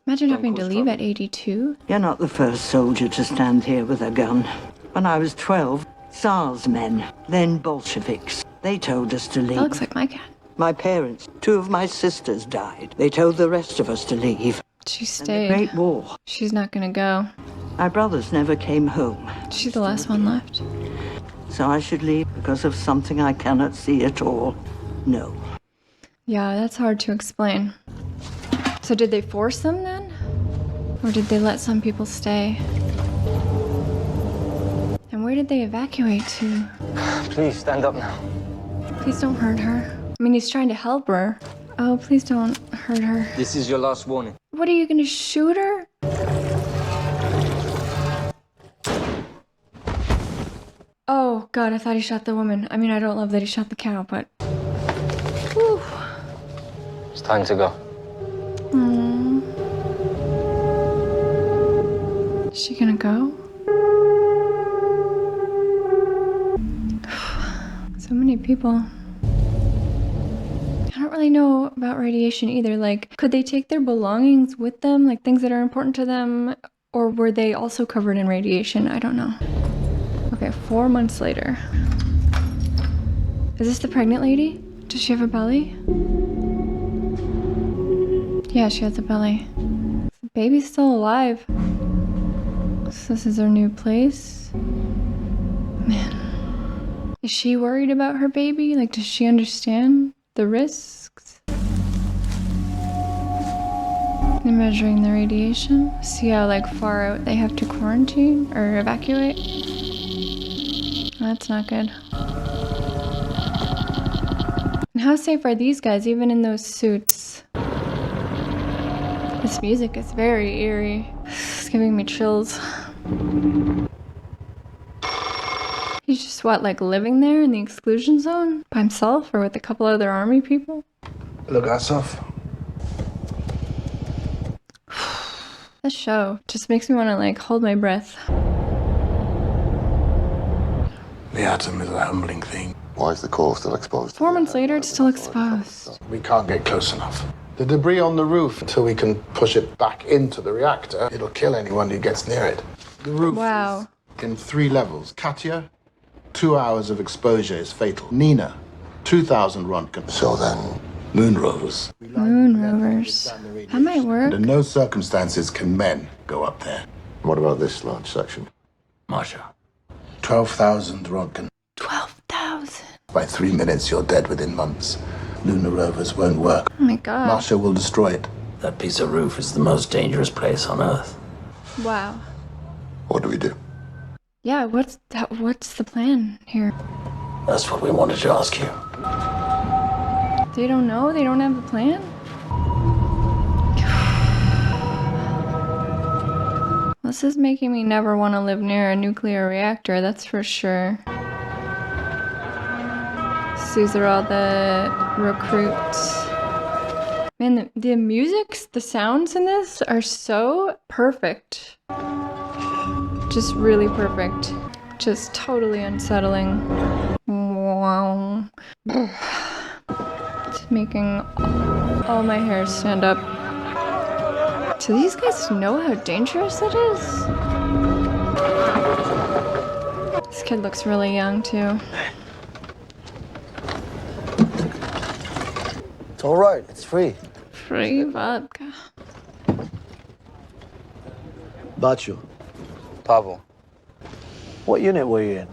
Imagine having to leave at 82. You're not the first soldier to stand here with a gun. When I was 12, Tsar's men, then Bolsheviks, they told us to leave. That looks like my cat. My parents, 2 of my sisters died. They told the rest of us to leave. She stayed. The Great War. She's not gonna go. My brothers never came home. She's the last one left. So I should leave because of something I cannot see at all? No. Yeah, that's hard to explain. So did they force them then? Or did they let some people stay? And where did they evacuate to? Please, stand up now. Please don't hurt her. I mean, he's trying to help her. Oh, please don't hurt her. This is your last warning. What, are you gonna shoot her? Oh, God, I thought he shot the woman. I mean, I don't love that he shot the cow, but... Whew. It's time to go. Is she gonna go? So many people. I don't really know about radiation either. Like, could they take their belongings with them? Like, things that are important to them? Or were they also covered in radiation? I don't know. Okay, 4 months later. Is this the pregnant lady? Does she have a belly? Yeah, she has a belly. The baby's still alive. So this is her new place. Man. Is she worried about her baby? Like, does she understand the risks? They're measuring the radiation. See how, like, far out they have to quarantine or evacuate? That's not good. And how safe are these guys, even in those suits? This music is very eerie. It's giving me chills. He's just, what, like living there in the exclusion zone? By himself or with a couple other army people? Lugasov. This show just makes me want to, like, hold my breath. The atom is a humbling thing. Why is the core still exposed? 4 months later, it's still exposed. We can't get close enough. The debris on the roof, until we can push it back into the reactor, it'll kill anyone who gets near it. The roof Wow. is in 3 levels. Katya, 2 hours of exposure is fatal. Nina, 2,000 Rontgen. So then... Moon rovers. Moon rovers. That might work. Under no circumstances can men go up there. What about this large section? Masha, 12,000 Rontgen. 12,000. By 3 minutes, you're dead within months. Lunar rovers won't work. Oh my God. Masha will destroy it. That piece of roof is the most dangerous place on Earth. Wow. What do we do? Yeah, what's the plan here? That's what we wanted to ask you. They don't know? They don't have a plan? This is making me never want to live near a nuclear reactor, that's for sure. These are all the recruits. Man, the music, the sounds in this are so perfect. Just really perfect. Just totally unsettling. Wow. It's making all my hairs stand up. Do these guys know how dangerous it is? This kid looks really young too. It's all right. It's free. Free vodka. Bacho. Pavel. What unit were you in?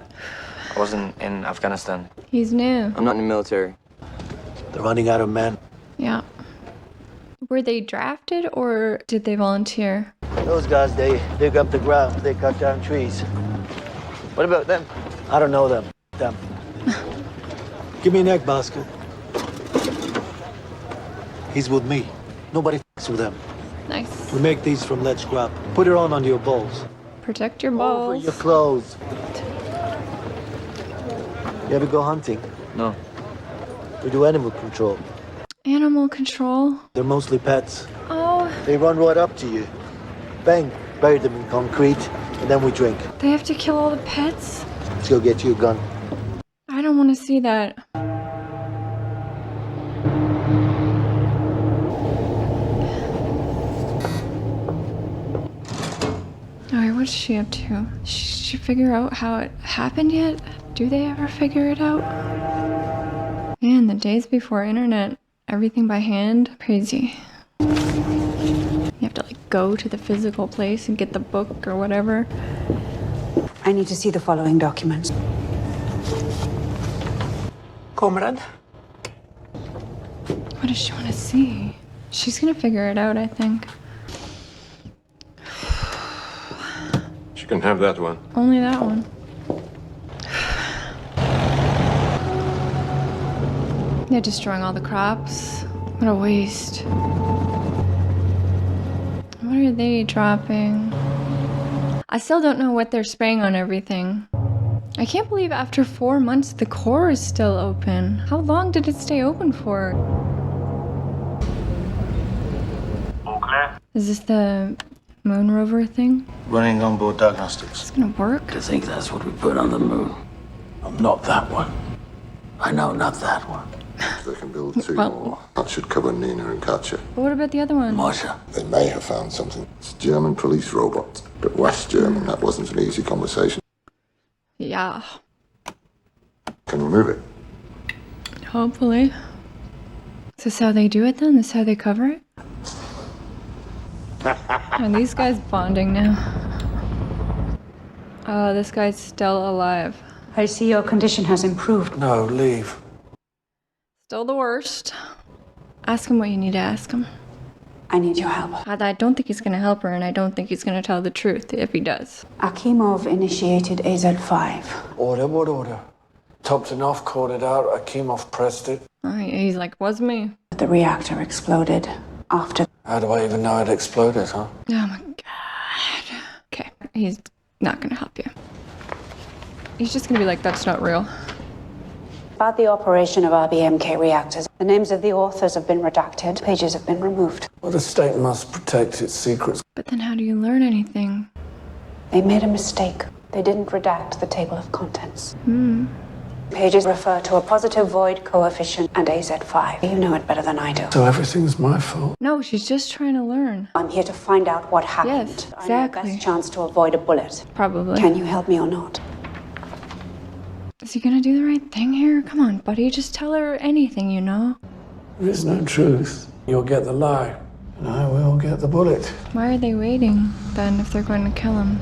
I wasn't in Afghanistan. He's new. I'm not in the military. They're running out of men. Yeah. Were they drafted or did they volunteer? Those guys, they dig up the ground. They cut down trees. What about them? I don't know them. Them. Give me an egg basket. He's with me. Nobody f***s with him. Nice. We make these from lead scrap. Put it on under your balls. Protect your Over balls. your clothes. You ever go hunting? No. We do animal control. Animal control? They're mostly pets. Oh. They run right up to you. Bang, bury them in concrete, and then we drink. They have to kill all the pets? Let's go get you a gun. I don't want to see that. Alright, what's she up to? Did she figure out how it happened yet? Do they ever figure it out? Man, the days before internet, everything by hand, crazy. You have to like go to the physical place and get the book or whatever. I need to see the following documents. Comrade? What does she want to see? She's gonna figure it out, I think. You can have that one. Only that one. They're destroying all the crops. What a waste. What are they dropping? I still don't know what they're spraying on everything. I can't believe after 4 months the core is still open. How long did it stay open for? All clear? Is this the moon rover thing? Running onboard diagnostics. It's gonna work? To think that's what we put on the moon. Not that one. I know, not that one. They can build two more. That should cover Nina and Katja. But what about the other one? Masha. They may have found something. It's a German police robot. But West German, that wasn't an easy conversation. Yeah. Can remove it. Hopefully. Is this how they do it then? This is how they cover it? Are these guys bonding now? Oh, this guy's still alive. I see your condition has improved. No, leave. Still the worst. Ask him what you need to ask him. I need your help. I don't think he's gonna help her, and I don't think he's gonna tell the truth if he does. Akimov initiated AZ-5. Order, what order? Topped and off, caught it out. Akimov pressed it. Oh, yeah, he's like, was me. The reactor exploded after. How do I even know it exploded, huh? Oh my god. Okay, he's not gonna help you. He's just gonna be like, that's not real. About the operation of RBMK reactors. The names of the authors have been redacted. Pages have been removed. Well, the state must protect its secrets. But then how do you learn anything? They made a mistake. They didn't redact the table of contents. Hmm. Pages refer to a positive void coefficient and AZ-5. You know it better than I do. So everything's my fault? No, she's just trying to learn. I'm here to find out what happened. Yes, I know the exactly. best chance to avoid a bullet. Probably. Can you help me or not? Is he gonna do the right thing here? Come on, buddy, just tell her anything, you know? There is no truth. You'll get the lie, and I will get the bullet. Why are they waiting, then, if they're going to kill him?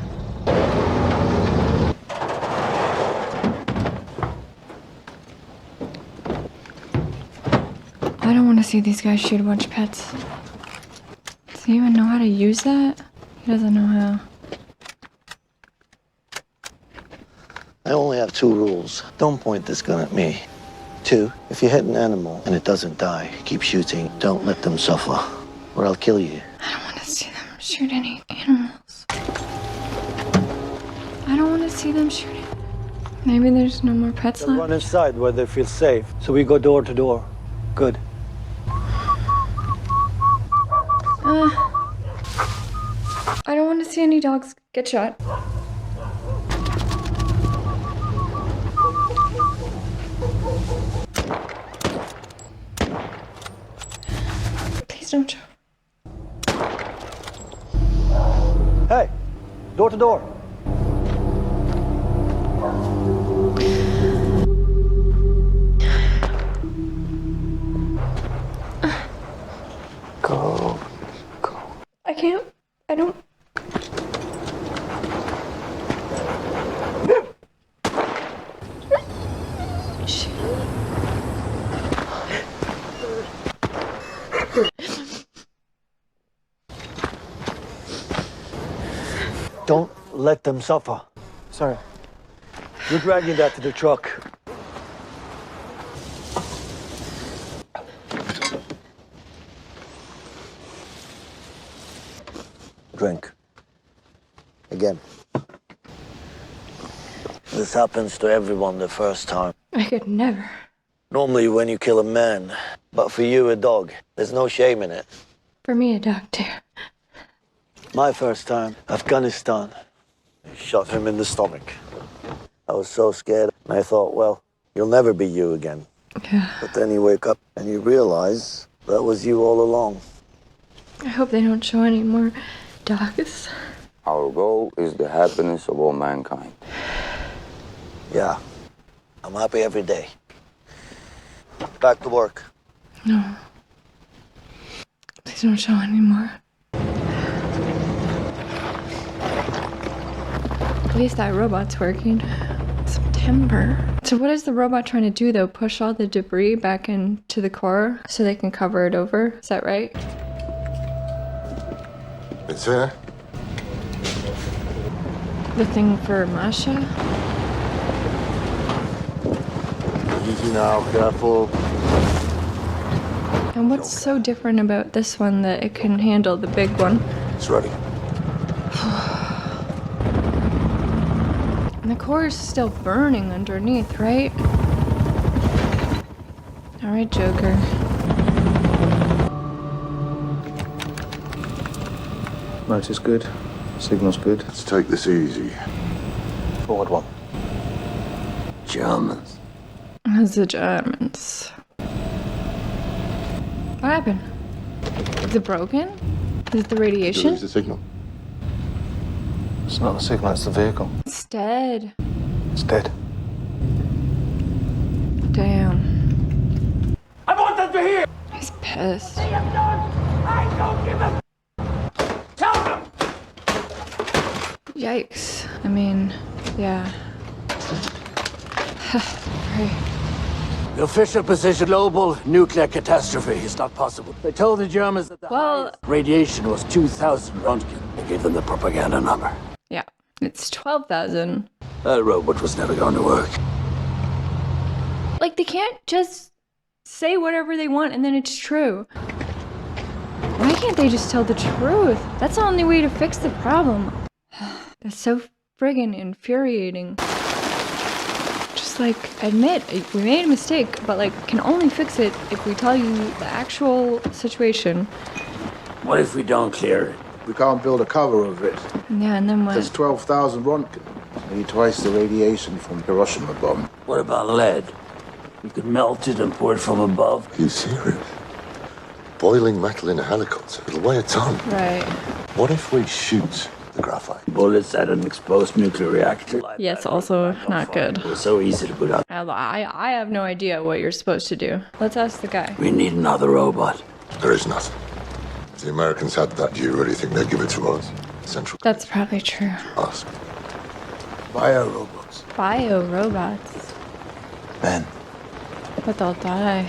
I don't want to see these guys shoot a bunch of pets. Does he even know how to use that? He doesn't know how. I only have 2 rules. Don't point this gun at me. 2, if you hit an animal and it doesn't die, keep shooting. Don't let them suffer, or I'll kill you. I don't want to see them shoot any animals. I don't want to see them shoot it. Maybe there's no more pets They'll left. run inside where they feel safe, so we go door to door. Good. I don't want to see any dogs get shot. Please don't show. Hey, door to door. Go. I can't. I don't. Don't let them suffer. Sorry. You're dragging that to the truck. Drink. Again. This happens to everyone the first time. I could never. Normally when you kill a man, but for you a dog, there's no shame in it. For me, a dog too. My first time, Afghanistan. I shot him in the stomach. I was so scared, and I thought, well, you'll never be you again. Yeah. But then you wake up and you realize that was you all along. I hope they don't show any more dogs. Our goal is the happiness of all mankind. Yeah. I'm happy every day. Back to work. No. Please don't show anymore. At least that robot's working. September. So what is the robot trying to do though? Push all the debris back into the core so they can cover it over? Is that right? It's here. The thing for Masha? Easy now, careful. And what's so different about this one that it can handle the big one? It's ready. And the core is still burning underneath, right? Alright, Joker. Motor's good. Signal's good. Let's take this easy. Forward one. Germans. It's the Germans. What happened? Is it broken? Is it the radiation? Lose the signal. It's not the signal, it's the vehicle. It's dead. It's dead. Damn. I want them to hear! He's pissed. I don't give a... Tell them! Yikes. I mean, yeah. Right. The official position, global nuclear catastrophe, is not possible. They told the Germans that the highest radiation was 2,000 Röntgen. They gave them the propaganda number. Yeah, it's 12,000. That robot was never going to work. Like, they can't just say whatever they want and then it's true. Why can't they just tell the truth? That's the only way to fix the problem. That's so friggin' infuriating. Just like, admit, we made a mistake, but like, can only fix it if we tell you the actual situation. What if we don't clear it? We can't build a cover over it. Yeah, and then what? There's 12,000 Röntgen. Maybe twice the radiation from Hiroshima bomb. What about lead? We could melt it and pour it from above. Are you serious? Boiling metal in a helicopter, it'll weigh a ton. Right. What if we shoot the graphite? Bullets at an exposed nuclear reactor. Yes, also not good. It was so easy to put out. I have no idea what you're supposed to do. Let's ask the guy. We need another robot. There is nothing. If the Americans had that, do you really think they'd give it to us? Central. That's probably true. Ask. Bio-robots. Bio-robots. Men. But they'll die.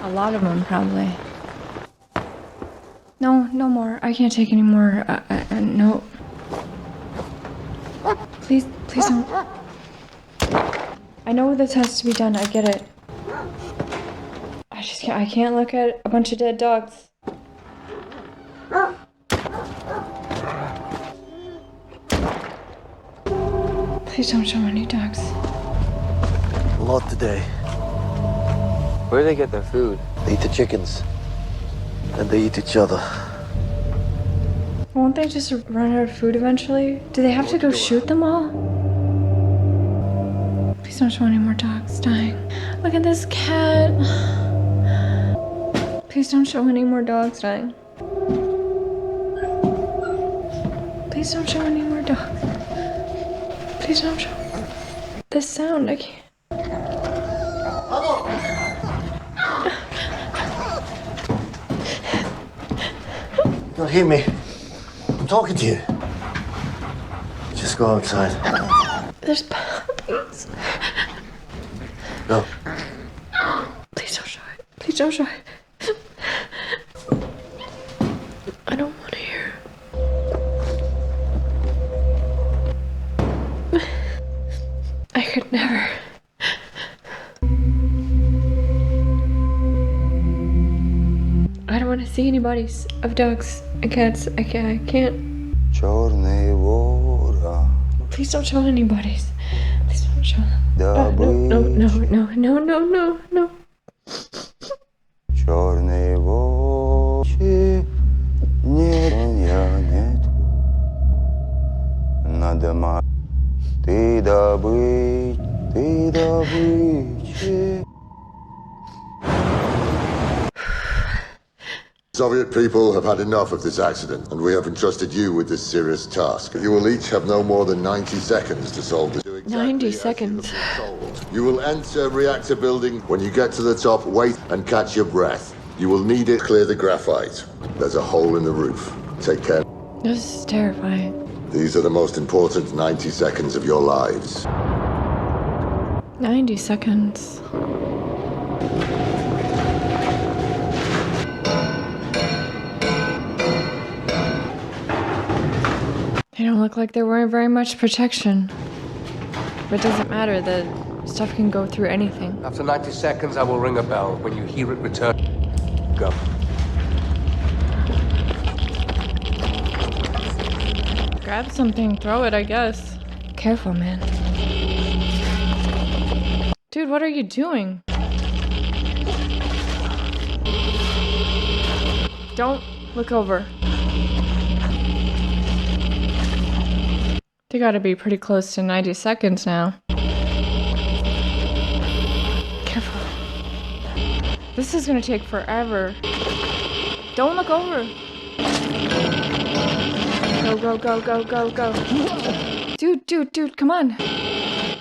A lot of them, probably. No, no more. I can't take any more. No. Please, please don't. I know this has to be done. I get it. I can't look at a bunch of dead dogs. Please don't show any dogs. A lot today. Where do they get their food? They eat the chickens. And they eat each other. Won't they just run out of food eventually? Do they have to go shoot them all? Please don't show any more dogs dying. Look at this cat. Please don't show any more dogs dying. Please don't show any more dogs. Please don't show. This sound, I can't. You don't hear me? I'm talking to you. Just go outside. There's puppies. Go. Please don't show it. Please don't show it. I don't want to hear. I could never. I don't want to see any bodies of dogs and cats. I can't. CHERNOBYL. Please don't show any bodies. Please don't show them. No. CHERNOBYL. Нет. Надо ма. Ты добычи. Soviet people have had enough of this accident, and we have entrusted you with this serious task. You will each have no more than 90 seconds to solve this. 90 seconds. You will enter reactor building. When you get to the top, wait and catch your breath. You will need it. Clear the graphite. There's a hole in the roof. Take care. This is terrifying. These are the most important 90 seconds of your lives. 90 seconds. They don't look like they're wearing very much protection. But it doesn't matter, the stuff can go through anything. After 90 seconds, I will ring a bell. When you hear it return, go. Grab something, throw it, I guess. Careful, man. Dude, what are you doing? Don't look over. They gotta be pretty close to 90 seconds now. Careful. This is gonna take forever. Don't look over. Go, go, go, go, go, go. Dude, come on.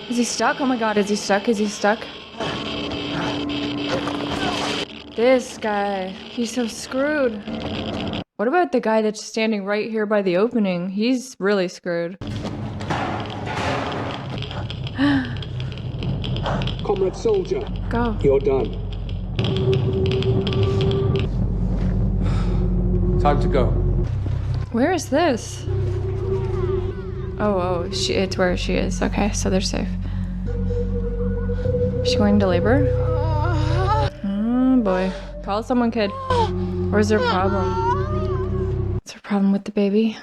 Is he stuck? Oh my god, is he stuck? Is he stuck? This guy. He's so screwed. What about the guy that's standing right here by the opening? He's really screwed. Comrade soldier. Go. You're done. Time to go. Where is this? Oh, it's where she is. Okay, so they're safe. Is she going to labor? Oh boy. Call someone, kid. Or is there a problem? Is there a problem with the baby?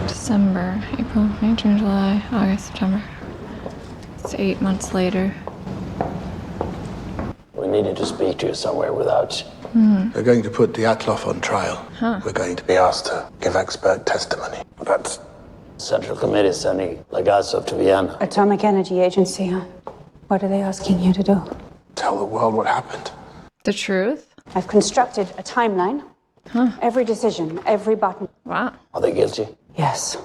December, April, May, June, July, August, September. It's 8 months later. We needed to speak to you somewhere without you. We're going to put Dyatlov on trial. Huh. We're going to be asked to give expert testimony. That's Central Committee sending Legasov to Vienna. Atomic Energy Agency, huh? What are they asking you to do? tell the world what happened. The truth? I've constructed a timeline. Huh. Every decision, every button. Wow. Are they guilty? Yes.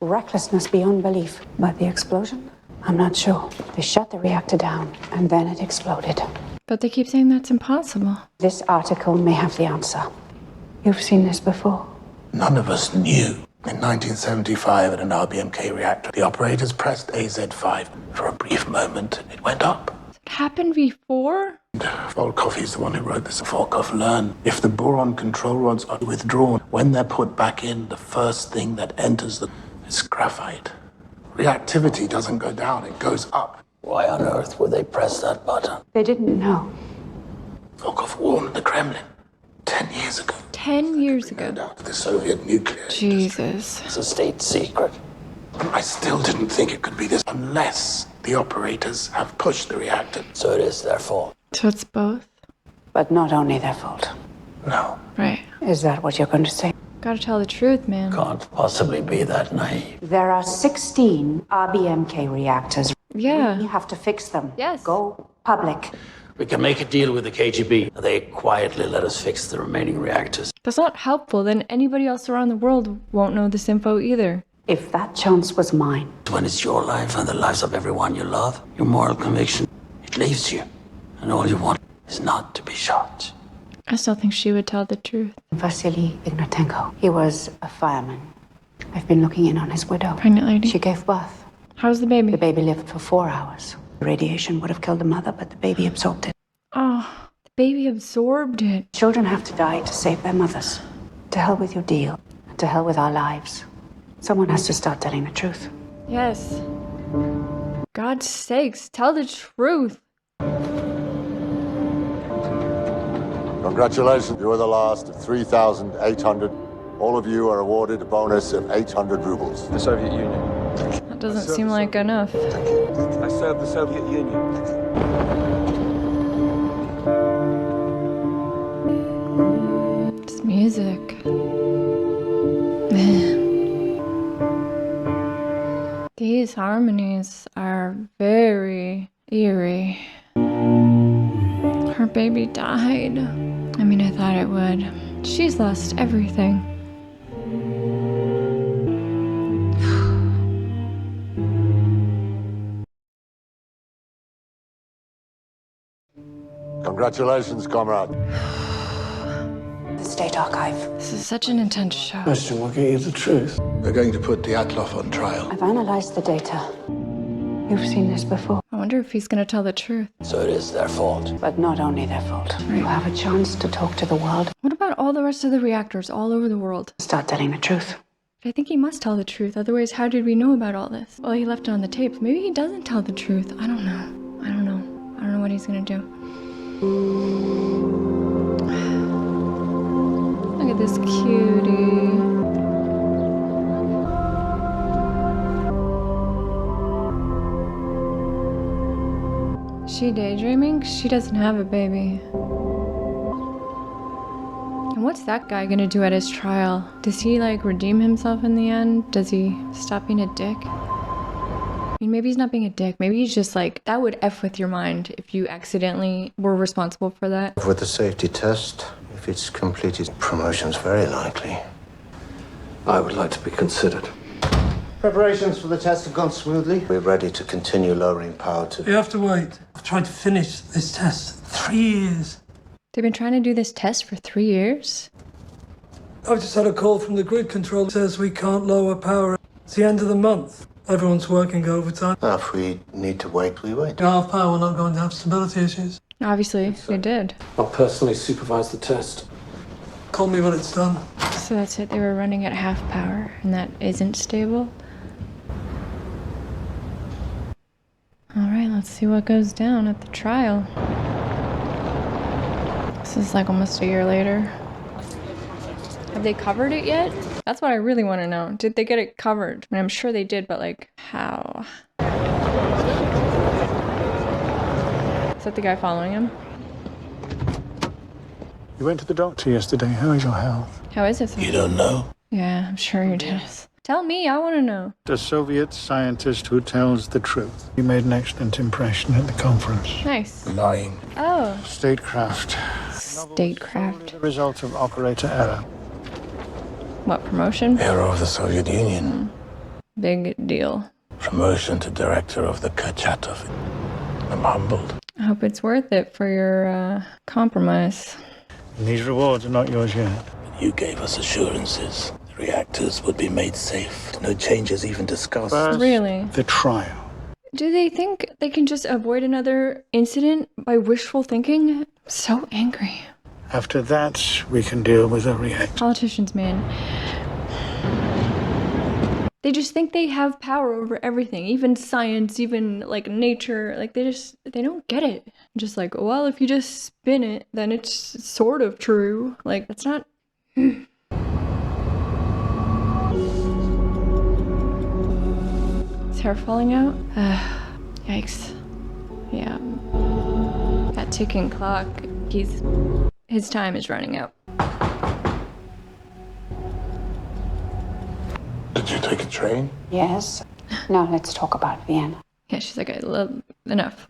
Recklessness beyond belief. But the explosion? I'm not sure. They shut the reactor down, and then it exploded. But they keep saying that's impossible. This article may have the answer. You've seen this before. None of us knew. In 1975, at an RBMK reactor, the operators pressed AZ5. For a brief moment, it went up. It happened before? Volkov is the one who wrote this. Volkov learned if the boron control rods are withdrawn, when they're put back in, the first thing that enters them is graphite. Reactivity doesn't go down, it goes up. Why on earth would they press that button? They didn't know. Volkov warned the Kremlin 10 years ago. 10 years ago. To the Soviet nuclear. Jesus. It's a state secret. I still didn't think it could be this unless the operators have pushed the reactor. So it is their fault. So it's both? But not only their fault. No. Right. Is that what you're going to say? Gotta tell the truth, man. Can't possibly be that naive. There are 16 RBMK reactors. Yeah. We have to fix them. Yes. Go public. We can make a deal with the KGB. They quietly let us fix the remaining reactors. That's not helpful. Then anybody else around the world won't know this info either. If that chance was mine. When it's your life and the lives of everyone you love, your moral conviction, it leaves you. And all you want is not to be shot. I still think she would tell the truth. Vasily Ignatenko. He was a fireman. I've been looking in on his widow. Pregnant lady? She gave birth. How's the baby? The baby lived for 4 hours. The radiation would have killed the mother, but the baby absorbed it. Oh, the baby absorbed it. Children have to die to save their mothers. To hell with your deal. To hell with our lives. Someone has to start telling the truth. Yes. God's sakes, tell the truth. Congratulations, you are the last of 3,800. All of you are awarded a bonus of 800 rubles. The Soviet Union. That doesn't seem like enough. I served the Soviet Union. It's music. Man. These harmonies are very eerie. Her baby died. I mean, I thought it would. She's lost everything. Congratulations, comrade. The State Archive. This is such an intense show. Question will get you the truth. They're going to put Dyatlov on trial. I've analyzed the data. You've seen this before. I wonder if he's gonna tell the truth. So it is their fault. But not only their fault. You have a chance to talk to the world. What about all the rest of the reactors all over the world? Start telling the truth. I think he must tell the truth, otherwise how did we know about all this? Well, he left it on the tapes. Maybe he doesn't tell the truth. I don't know. I don't know what he's gonna do. Look at this cutie. Is she daydreaming? She doesn't have a baby. And what's that guy gonna do at his trial? Does he like redeem himself in the end? Does he stop being a dick? I mean, maybe he's not being a dick. Maybe he's just like, that would F with your mind if you accidentally were responsible for that. With the safety test, if it's completed, promotion's very likely. I would like to be considered. Preparations for the test have gone smoothly. We're ready to continue lowering power to... You have to wait. I've tried to finish this test 3 years. They've been trying to do this test for 3 years? I've just had a call from the grid control that says we can't lower power. It's the end of the month. Everyone's working overtime. Now, if we need to wait, we wait. Half power, we're not going to have stability issues. Obviously, they did. I'll personally supervise the test. Call me when it's done. So that's it, they were running at half power, and that isn't stable? Alright, let's see what goes down at the trial. This is like almost a year later. Have they covered it yet? That's what I really want to know. Did they get it covered? I mean, I'm sure they did, but like, how? Is that the guy following him? You went to the doctor yesterday. How is your health? How is it? You don't know? Yeah, I'm sure he does. Tell me, I want to know. A Soviet scientist who tells the truth. You made an excellent impression at the conference. Nice. Lying. Oh. Statecraft. Statecraft. The result of operator error. What, promotion? Hero of the Soviet Union. Big deal. Promotion to director of the Kurchatov. I'm humbled. I hope it's worth it for your compromise. And these rewards are not yours yet. You gave us assurances. The reactors would be made safe. No changes even discussed. First, really? The trial. Do they think they can just avoid another incident by wishful thinking? I'm so angry. After that, we can deal with the reactor. Politicians, man. They just think they have power over everything, even science, even like nature. Like they don't get it. Just like, well, if you just spin it, then it's sort of true. Like that's not. His hair falling out? Yikes. Yeah. That ticking clock, his time is running out. Did you take a train? Yes. Now let's talk about Vienna. Yeah, she's like, I love enough.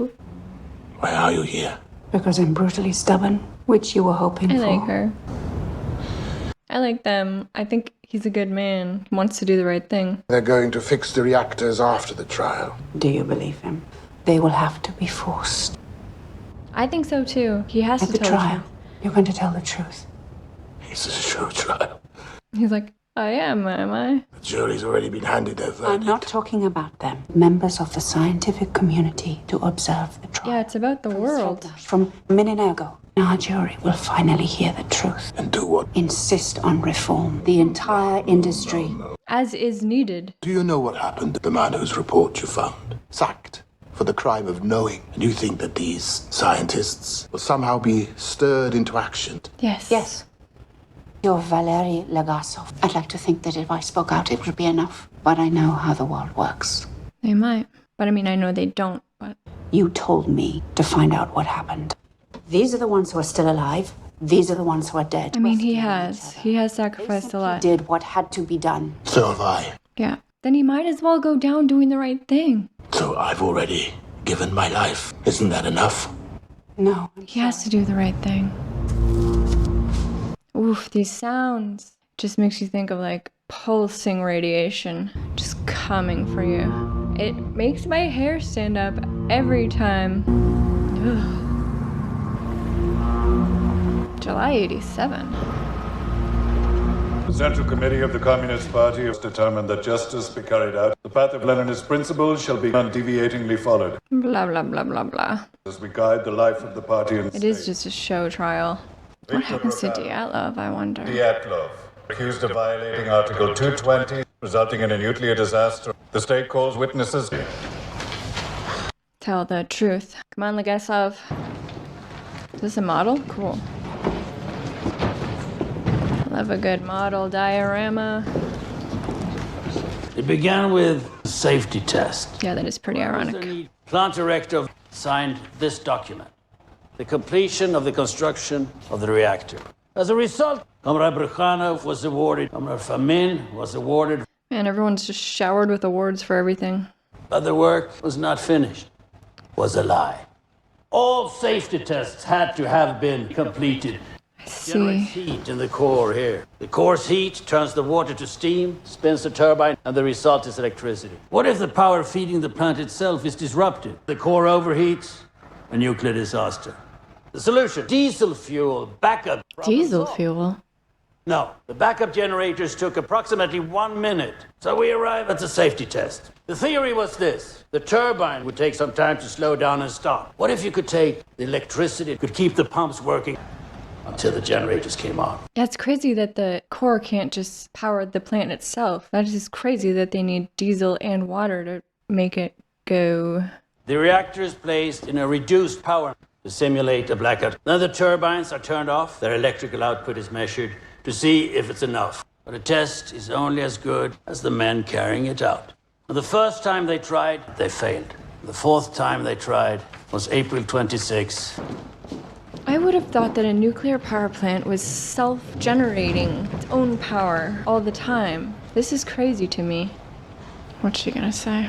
Why are you here? Because I'm brutally stubborn, which you were hoping for. I like her. I like them. I think he's a good man. He wants to do the right thing. They're going to fix the reactors after the trial. Do you believe him? They will have to be forced. I think so too. He has to tell the truth. You're going to tell the truth. It's a show trial. He's like, I am I? The jury's already been handed their verdict. I'm not talking about them. Members of the scientific community to observe the trial. Yeah, it's about the world. From a minute ago, our jury will finally hear the truth. And do what? Insist on reform. The entire industry. As is needed. Do you know what happened to the man whose report you found? Sacked for the crime of knowing. And you think that these scientists will somehow be stirred into action? Yes. Yes. You're Valery Legasov. I'd like to think that if I spoke out, it would be enough. But I know how the world works. They might. But I mean, I know they don't, but... You told me to find out what happened. These are the ones who are still alive. These are the ones who are dead. I mean, he has. He has sacrificed a lot. Did what had to be done. So have I. Yeah. Then he might as well go down doing the right thing. So I've already given my life. Isn't that enough? No. He has to do the right thing. Oof, these sounds just makes you think of like pulsing radiation just coming for you. It makes my hair stand up every time. Ugh. July 87. The Central Committee of the Communist Party has determined that justice be carried out. The path of Leninist principles shall be undeviatingly followed. Blah, blah, blah, blah, blah. As we guide the life of the party and It is just a show trial. What happens to Dyatlov, I wonder? Dyatlov, accused of violating Article 220, resulting in a nuclear disaster. The state calls witnesses. Tell the truth. Come on, Legasov. Is this a model? Cool. Love a good model diorama. It began with a safety test. Yeah, that is pretty ironic. Plant director signed this document. The completion of the construction of the reactor. As a result, Comrade Brukhanov was awarded, Comrade Fomin was awarded. Man, everyone's just showered with awards for everything. But the work was not finished. Was a lie. All safety tests had to have been completed. I see. Generates heat in the core here. The core's heat turns the water to steam, spins the turbine, and the result is electricity. What if the power feeding the plant itself is disrupted? The core overheats, a nuclear disaster. The solution, diesel fuel, backup. Diesel fuel? No, the backup generators took approximately 1 minute. So we arrive at the safety test. The theory was this. The turbine would take some time to slow down and stop. What if you could take the electricity, could keep the pumps working until the generators came on? Yeah, it's crazy that the core can't just power the plant itself. That is just crazy that they need diesel and water to make it go. The reactor is placed in a reduced power to simulate a blackout. Then the turbines are turned off. Their electrical output is measured to see if it's enough. But a test is only as good as the men carrying it out. And the first time they tried, they failed. The fourth time they tried was April 26. I would have thought that a nuclear power plant was self-generating its own power all the time. This is crazy to me. What's she gonna say?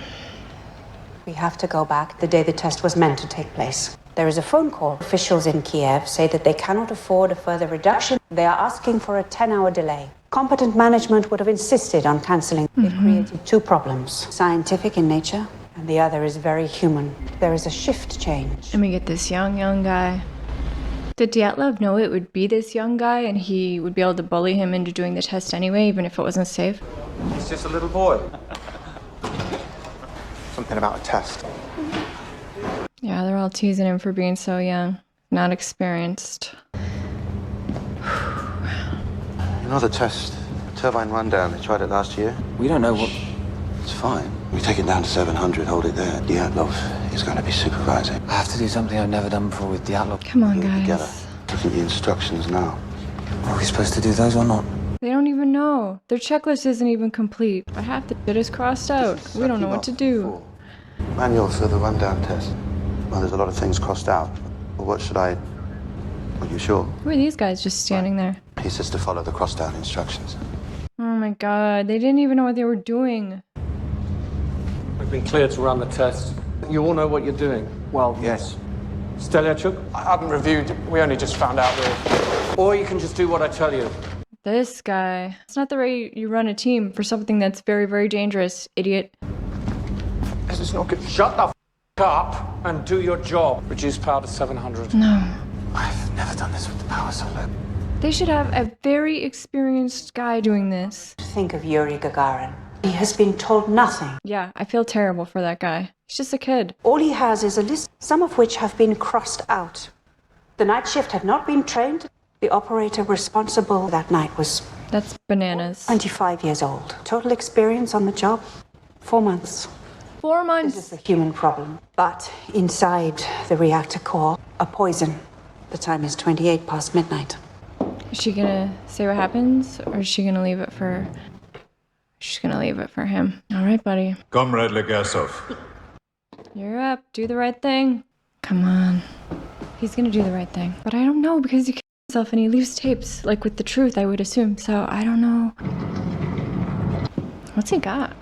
We have to go back the day the test was meant to take place. There is a phone call. Officials in Kiev say that they cannot afford a further reduction. They are asking for a 10-hour delay. Competent management would have insisted on cancelling. It created two problems. Scientific in nature, and the other is very human. There is a shift change. Let me get this young guy. Did Dyatlov know it would be this young guy and he would be able to bully him into doing the test anyway, even if it wasn't safe? He's just a little boy. Something about a test. Yeah, they're all teasing him for being so young, not experienced. Another test. Turbine rundown. They tried it last year. We don't know what... It's fine. We take it down to 700, hold it there. Dyatlov is going to be supervising. I have to do something I've never done before with Dyatlov. Come on, guys. Together. Look at the instructions now. Are we supposed to do those or not? They don't even know. Their checklist isn't even complete. But half the shit is crossed out. We don't know what to do. Manual for the rundown test. Well, there's a lot of things crossed out. Well, what should I... Are you sure? Who are these guys just standing there? He says to follow the cross-down instructions. Oh my god, they didn't even know what they were doing. We've been cleared to run the test. You all know what you're doing? Well, yes. Stelyachuk? I haven't reviewed. We only just found out we're... Or you can just do what I tell you. This guy. It's not the way you run a team for something that's very, very dangerous, idiot. This is not good. Shut the f*** up and do your job. Reduce power to 700. No. I've never done this with the power so low. They should have a very experienced guy doing this. Think of Yuri Gagarin. He has been told nothing. Yeah, I feel terrible for that guy. He's just a kid. All he has is a list, some of which have been crossed out. The night shift had not been trained. The operator responsible that night was... That's bananas. 25 years old. Total experience on the job, 4 months. 4 months? This is a human problem. But inside the reactor core, a poison. The time is 28 past midnight. Is she gonna say what happens, or is she gonna leave it for... She's gonna leave it for him. All right, buddy. Comrade Legasov. You're up. Do the right thing. Come on. He's gonna do the right thing. But I don't know, because he kills himself and he leaves tapes, like with the truth, I would assume. So I don't know. What's he got?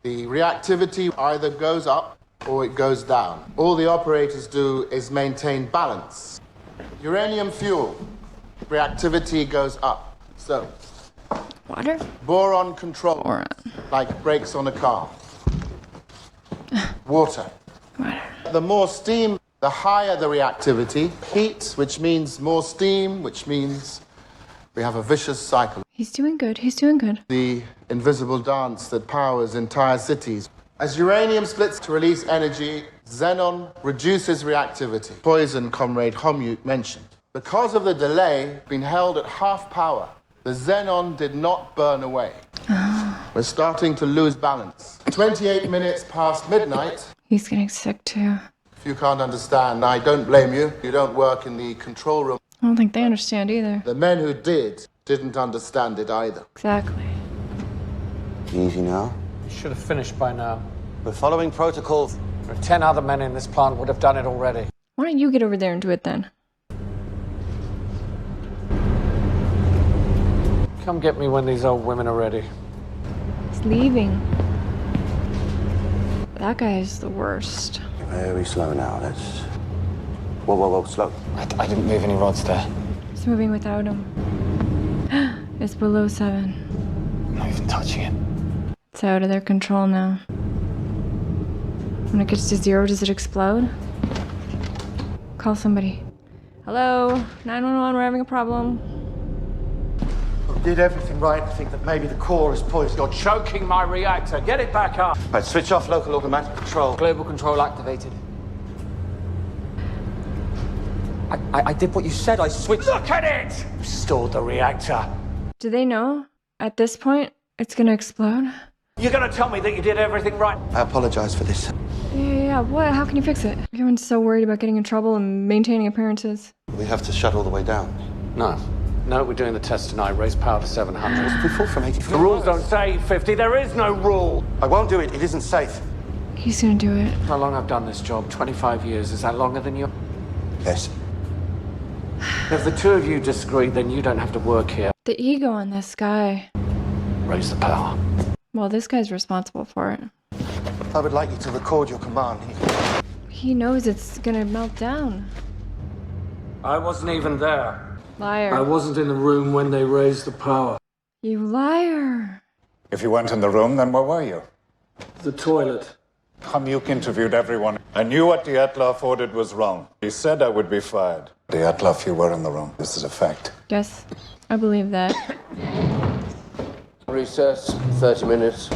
The reactivity either goes up or it goes down. All the operators do is maintain balance. Uranium fuel, reactivity goes up. So, water? Boron control, like brakes on a car. Water. The more steam, the higher the reactivity. Heat, which means more steam, which means we have a vicious cycle. He's doing good. He's doing good. The invisible dance that powers entire cities. As uranium splits to release energy, xenon reduces reactivity. Poison Comrade Homute mentioned. Because of the delay, been held at half power, the xenon did not burn away. We're starting to lose balance. 28 minutes past midnight. He's getting sick too. If you can't understand, I don't blame you. You don't work in the control room. I don't think they understand either. The men who didn't understand it either. Exactly. Easy now. You should have finished by now. We're following protocol. There are 10 other men in this plant would have done it already. Why don't you get over there and do it then? Come get me when these old women are ready. He's leaving. That guy is the worst. Very slow now. Let's. Whoa, slow. I didn't move any rods there. It's moving without him. It's below 7. I'm not even touching it. It's out of their control now. When it gets to 0, does it explode? Call somebody. Hello? 911, we're having a problem. I did everything right. I think that maybe the core is poisoned. You're choking my reactor. Get it back up. Right, switch off local automatic control. Global control activated. I did what you said. I switched. Look at it! Restored the reactor. Do they know at this point it's gonna explode? You're gonna tell me that you did everything right? I apologize for this. Yeah, what? How can you fix it? Everyone's so worried about getting in trouble and maintaining appearances. We have to shut all the way down. No, we're doing the test tonight. Raise power to 700. We fall from 85. The rules don't say 50. There is no rule. I won't do it. It isn't safe. He's gonna do it. How long I've done this job? 25 years. Is that longer than you? Yes. If the two of you disagree, then you don't have to work here. The ego on this guy. Raise the power. Well, this guy's responsible for it. I would like you to record your command. He knows it's gonna melt down. I wasn't even there. Liar. I wasn't in the room when they raised the power. You liar. If you weren't in the room, then where were you? The toilet. Hamyuk interviewed everyone. I knew what Dyatlov ordered was wrong. He said I would be fired. Dyatlov, you were in the room. This is a fact. Yes, I believe that. Recess, 30 minutes.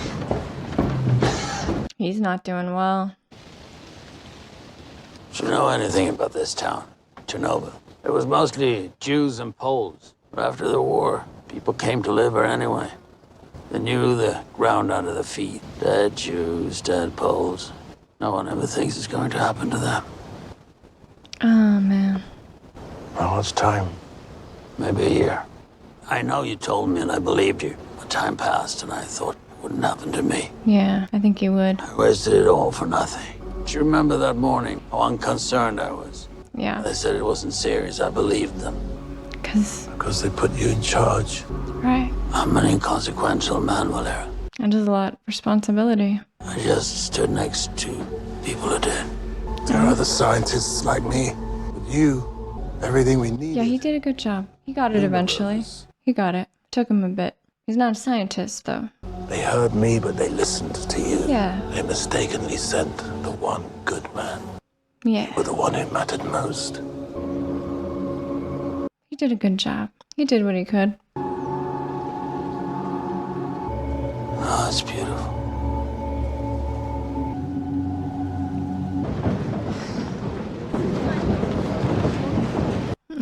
He's not doing well. Do you know anything about this town, Chernobyl? It was mostly Jews and Poles. But after the war, people came to live here anyway. They knew the ground under their feet. Dead Jews, dead Poles. No one ever thinks it's going to happen to them. Oh, man. Well, it's time. Maybe a year. I know you told me and I believed you. But time passed and I thought it wouldn't happen to me. Yeah, I think you would. I wasted it all for nothing. Do you remember that morning? How unconcerned I was. Yeah. They said it wasn't serious. I believed them. Because they put you in charge. Right. I'm an inconsequential man, Valera. And there's a lot of responsibility. I just stood next to people who did. There are other scientists like me. With you, everything we need. Yeah, he did a good job. He got it eventually. He got it. Took him a bit. He's not a scientist, though. They heard me, but they listened to you. Yeah. They mistakenly sent the one good man. Yeah. Or the one who mattered most. He did a good job. He did what he could. Oh, it's beautiful.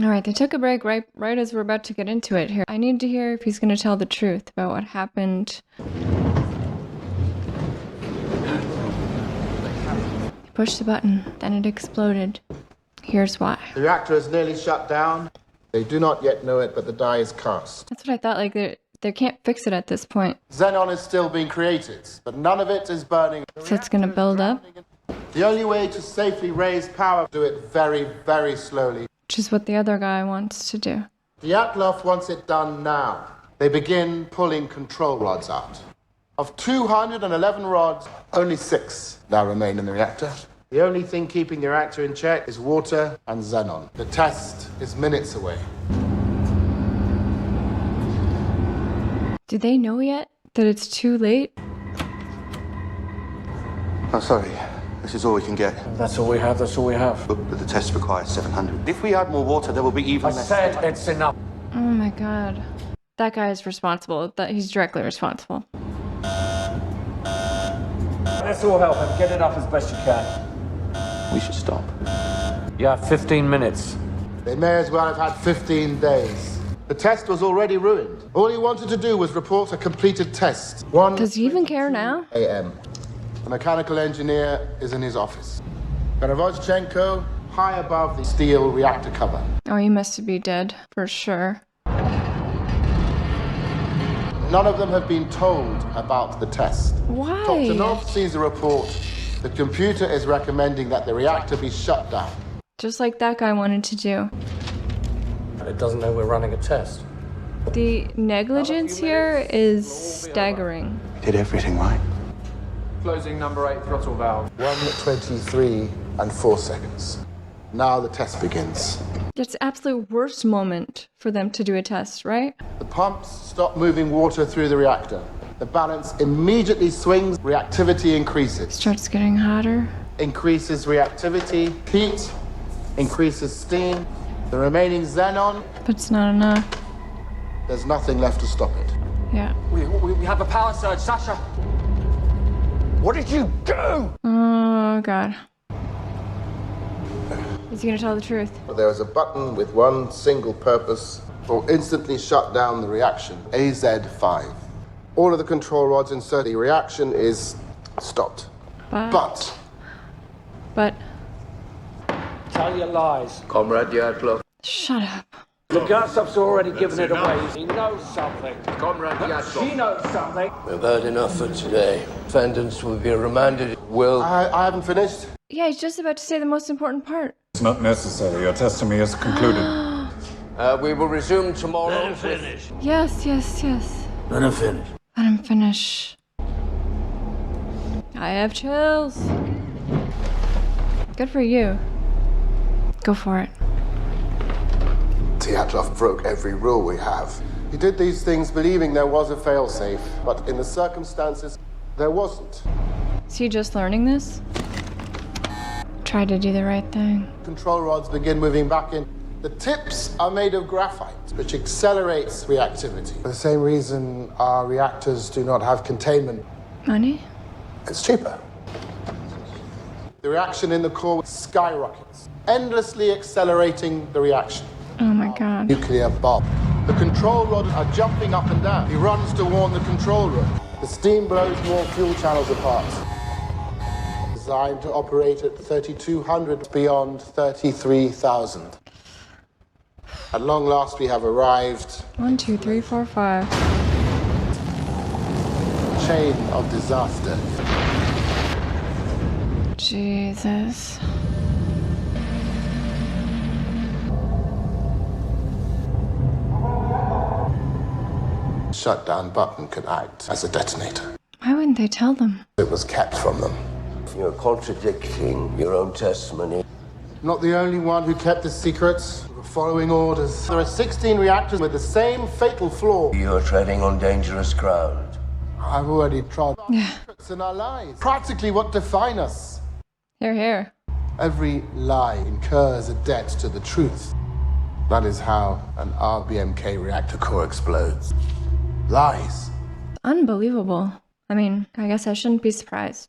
All right, they took a break right as we're about to get into it here. I need to hear if he's going to tell the truth about what happened. He pushed the button, then it exploded. Here's why. The reactor is nearly shut down. They do not yet know it, but the die is cast. That's what I thought, like they can't fix it at this point. Xenon is still being created, but none of it is burning. So it's going to build up? The only way to safely raise power, do it very, very slowly. Which is what the other guy wants to do. Dyatlov wants it done now. They begin pulling control rods out. Of 211 rods, only 6 now remain in the reactor. The only thing keeping the reactor in check is water and xenon. The test is minutes away. Do they know yet that it's too late? Oh, sorry. This is all we can get. That's all we have, that's all we have. But the test requires 700. If we add more water, there will be even I less. said it's enough. Oh my god. That guy is responsible. He's directly responsible. Let's all help him. Get it up as best you can. We should stop. You have 15 minutes. They may as well have had 15 days. The test was already ruined. All he wanted to do was report a completed test. Does he even care now? A.M. The mechanical engineer is in his office. Garavozchenko, high above the steel reactor cover. Oh, he must be dead, for sure. None of them have been told about the test. Why? Toktanov sees a report. The computer is recommending that the reactor be shut down. Just like that guy wanted to do. It doesn't know we're running a test. The negligence here is staggering. Did everything right. Closing number 8 throttle valve. 1:23 and 4 seconds. Now the test begins. It's the absolute worst moment for them to do a test, right? The pumps stop moving water through the reactor. The balance immediately swings, reactivity increases. Starts getting hotter. Increases reactivity, heat, increases steam. The remaining xenon, But it's not enough. there's nothing left to stop it. Yeah. We have a power surge, Sasha. What did you do? Oh, God. Is he gonna tell the truth? There is a button with one single purpose: will instantly shut down the reaction, AZ5. All of the control rods insert the reaction is stopped. But Tell your lies. Comrade Dyatlov. Shut up. Lugasov's already given it away. He knows something. Comrade Dyatlov. She knows something. We've heard enough for today. Defendants will be remanded. I haven't finished. Yeah, he's just about to say the most important part. It's not necessary. Your testimony is concluded. We will resume tomorrow. Let him finish. Yes. Let him finish. Let him finish. I have chills. Good for you. Go for it. Dyatlov broke every rule we have. He did these things believing there was a failsafe, but in the circumstances, there wasn't. Is he just learning this? Try to do the right thing. Control rods begin moving back in. The tips are made of graphite, which accelerates reactivity. For the same reason our reactors do not have containment. Money? It's cheaper. The reaction in the core skyrockets, endlessly accelerating the reaction. Oh my God. Nuclear bomb. The control rods are jumping up and down. He runs to warn the control room. The steam blows more fuel channels apart. Designed to operate at 3,200 beyond 33,000. At long last, we have arrived. 1, 2, 3, 4, 5. Chain of disaster. Jesus. Shutdown button can act as a detonator. Why wouldn't they tell them? It was kept from them. You're contradicting your own testimony. Not the only one who kept the secrets. We were following orders. There are 16 reactors with the same fatal flaw. You're treading on dangerous ground. I've already trod secrets in our lives. Practically what define us. Here. Every lie incurs a debt to the truth. That is how an RBMK reactor core explodes. Lies. Unbelievable. I mean, I guess I shouldn't be surprised.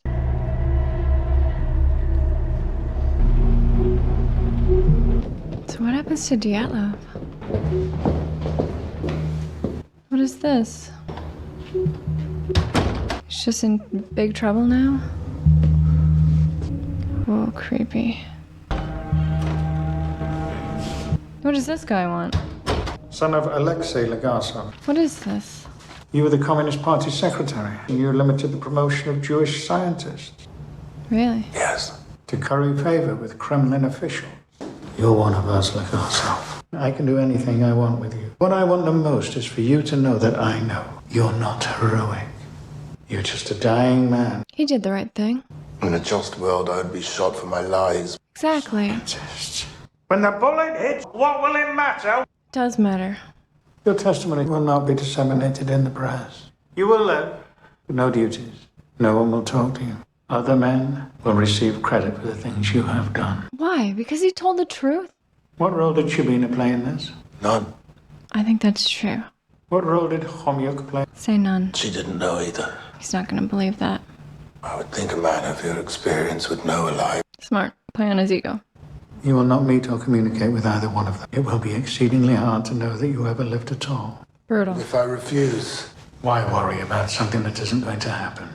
So what happens to Dyatlov? What is this? He's just in big trouble now? Whoa, creepy. What does this guy want? Son of Alexei Legasov. What is this? You were the Communist Party secretary, and you limited the promotion of Jewish scientists. Really? Yes. To curry favor with Kremlin officials. You're one of us, Legasov. I can do anything I want with you. What I want the most is for you to know that I know you're not heroic. You're just a dying man. He did the right thing. In a just world, I'd be shot for my lies. Exactly. When the bullet hits, what will it matter? Does matter. Your testimony will not be disseminated in the press. You will live, but no duties. No one will talk to you. Other men will receive credit for the things you have done. Why? Because he told the truth? What role did Shabina play in this? None. I think that's true. What role did Homyuk play? Say none. She didn't know either. He's not gonna believe that. I would think a man of your experience would know a lie. Smart. Play on his ego. You will not meet or communicate with either one of them. It will be exceedingly hard to know that you ever lived at all. Brutal. If I refuse, why worry about something that isn't going to happen?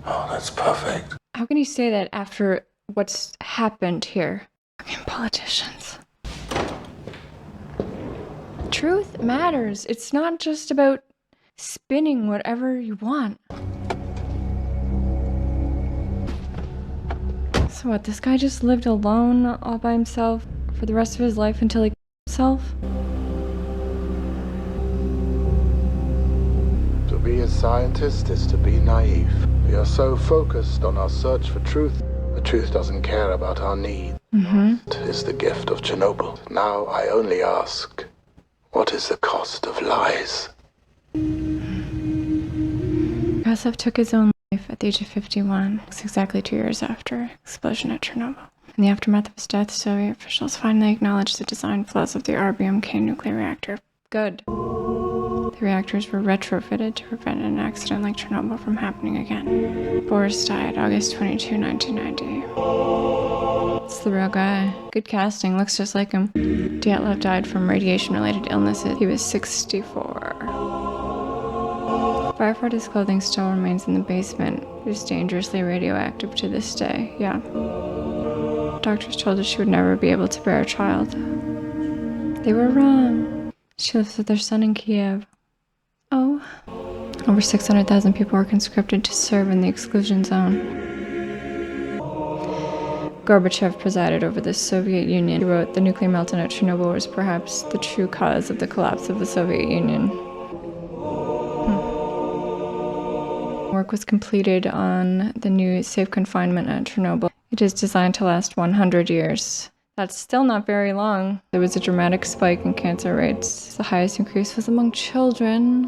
Oh, that's perfect. How can you say that after what's happened here? Fucking politicians. Truth matters. It's not just about spinning whatever you want. So what, this guy just lived alone all by himself for the rest of his life until he killed himself? To be a scientist is to be naive. We are so focused on our search for truth, the truth doesn't care about our need. It is the gift of Chernobyl. Now I only ask, what is the cost of lies? Kasov took his own life at the age of 51. It's exactly 2 years after explosion at Chernobyl. In the aftermath of his death, Soviet officials finally acknowledged the design flaws of the RBMK nuclear reactor. Good. The reactors were retrofitted to prevent an accident like Chernobyl from happening again. Boris died August 22, 1990. It's the real guy. Good casting, looks just like him. Dyatlov died from radiation-related illnesses. He was 64. Firefighter's clothing still remains in the basement. It is dangerously radioactive to this day. Yeah. Doctors told her she would never be able to bear a child. They were wrong. She lives with their son in Kiev. Oh. Over 600,000 people were conscripted to serve in the exclusion zone. Gorbachev presided over the Soviet Union. He wrote, "The nuclear meltdown at Chernobyl was perhaps the true cause of the collapse of the Soviet Union." Work was completed on the new safe confinement at Chernobyl. It is designed to last 100 years. That's still not very long. There was a dramatic spike in cancer rates. The highest increase was among children.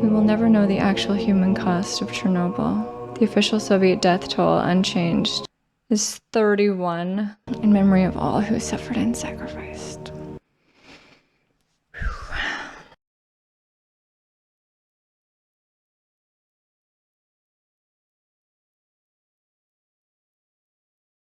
We will never know the actual human cost of Chernobyl. The official Soviet death toll, unchanged, is 31, in memory of all who suffered and sacrificed.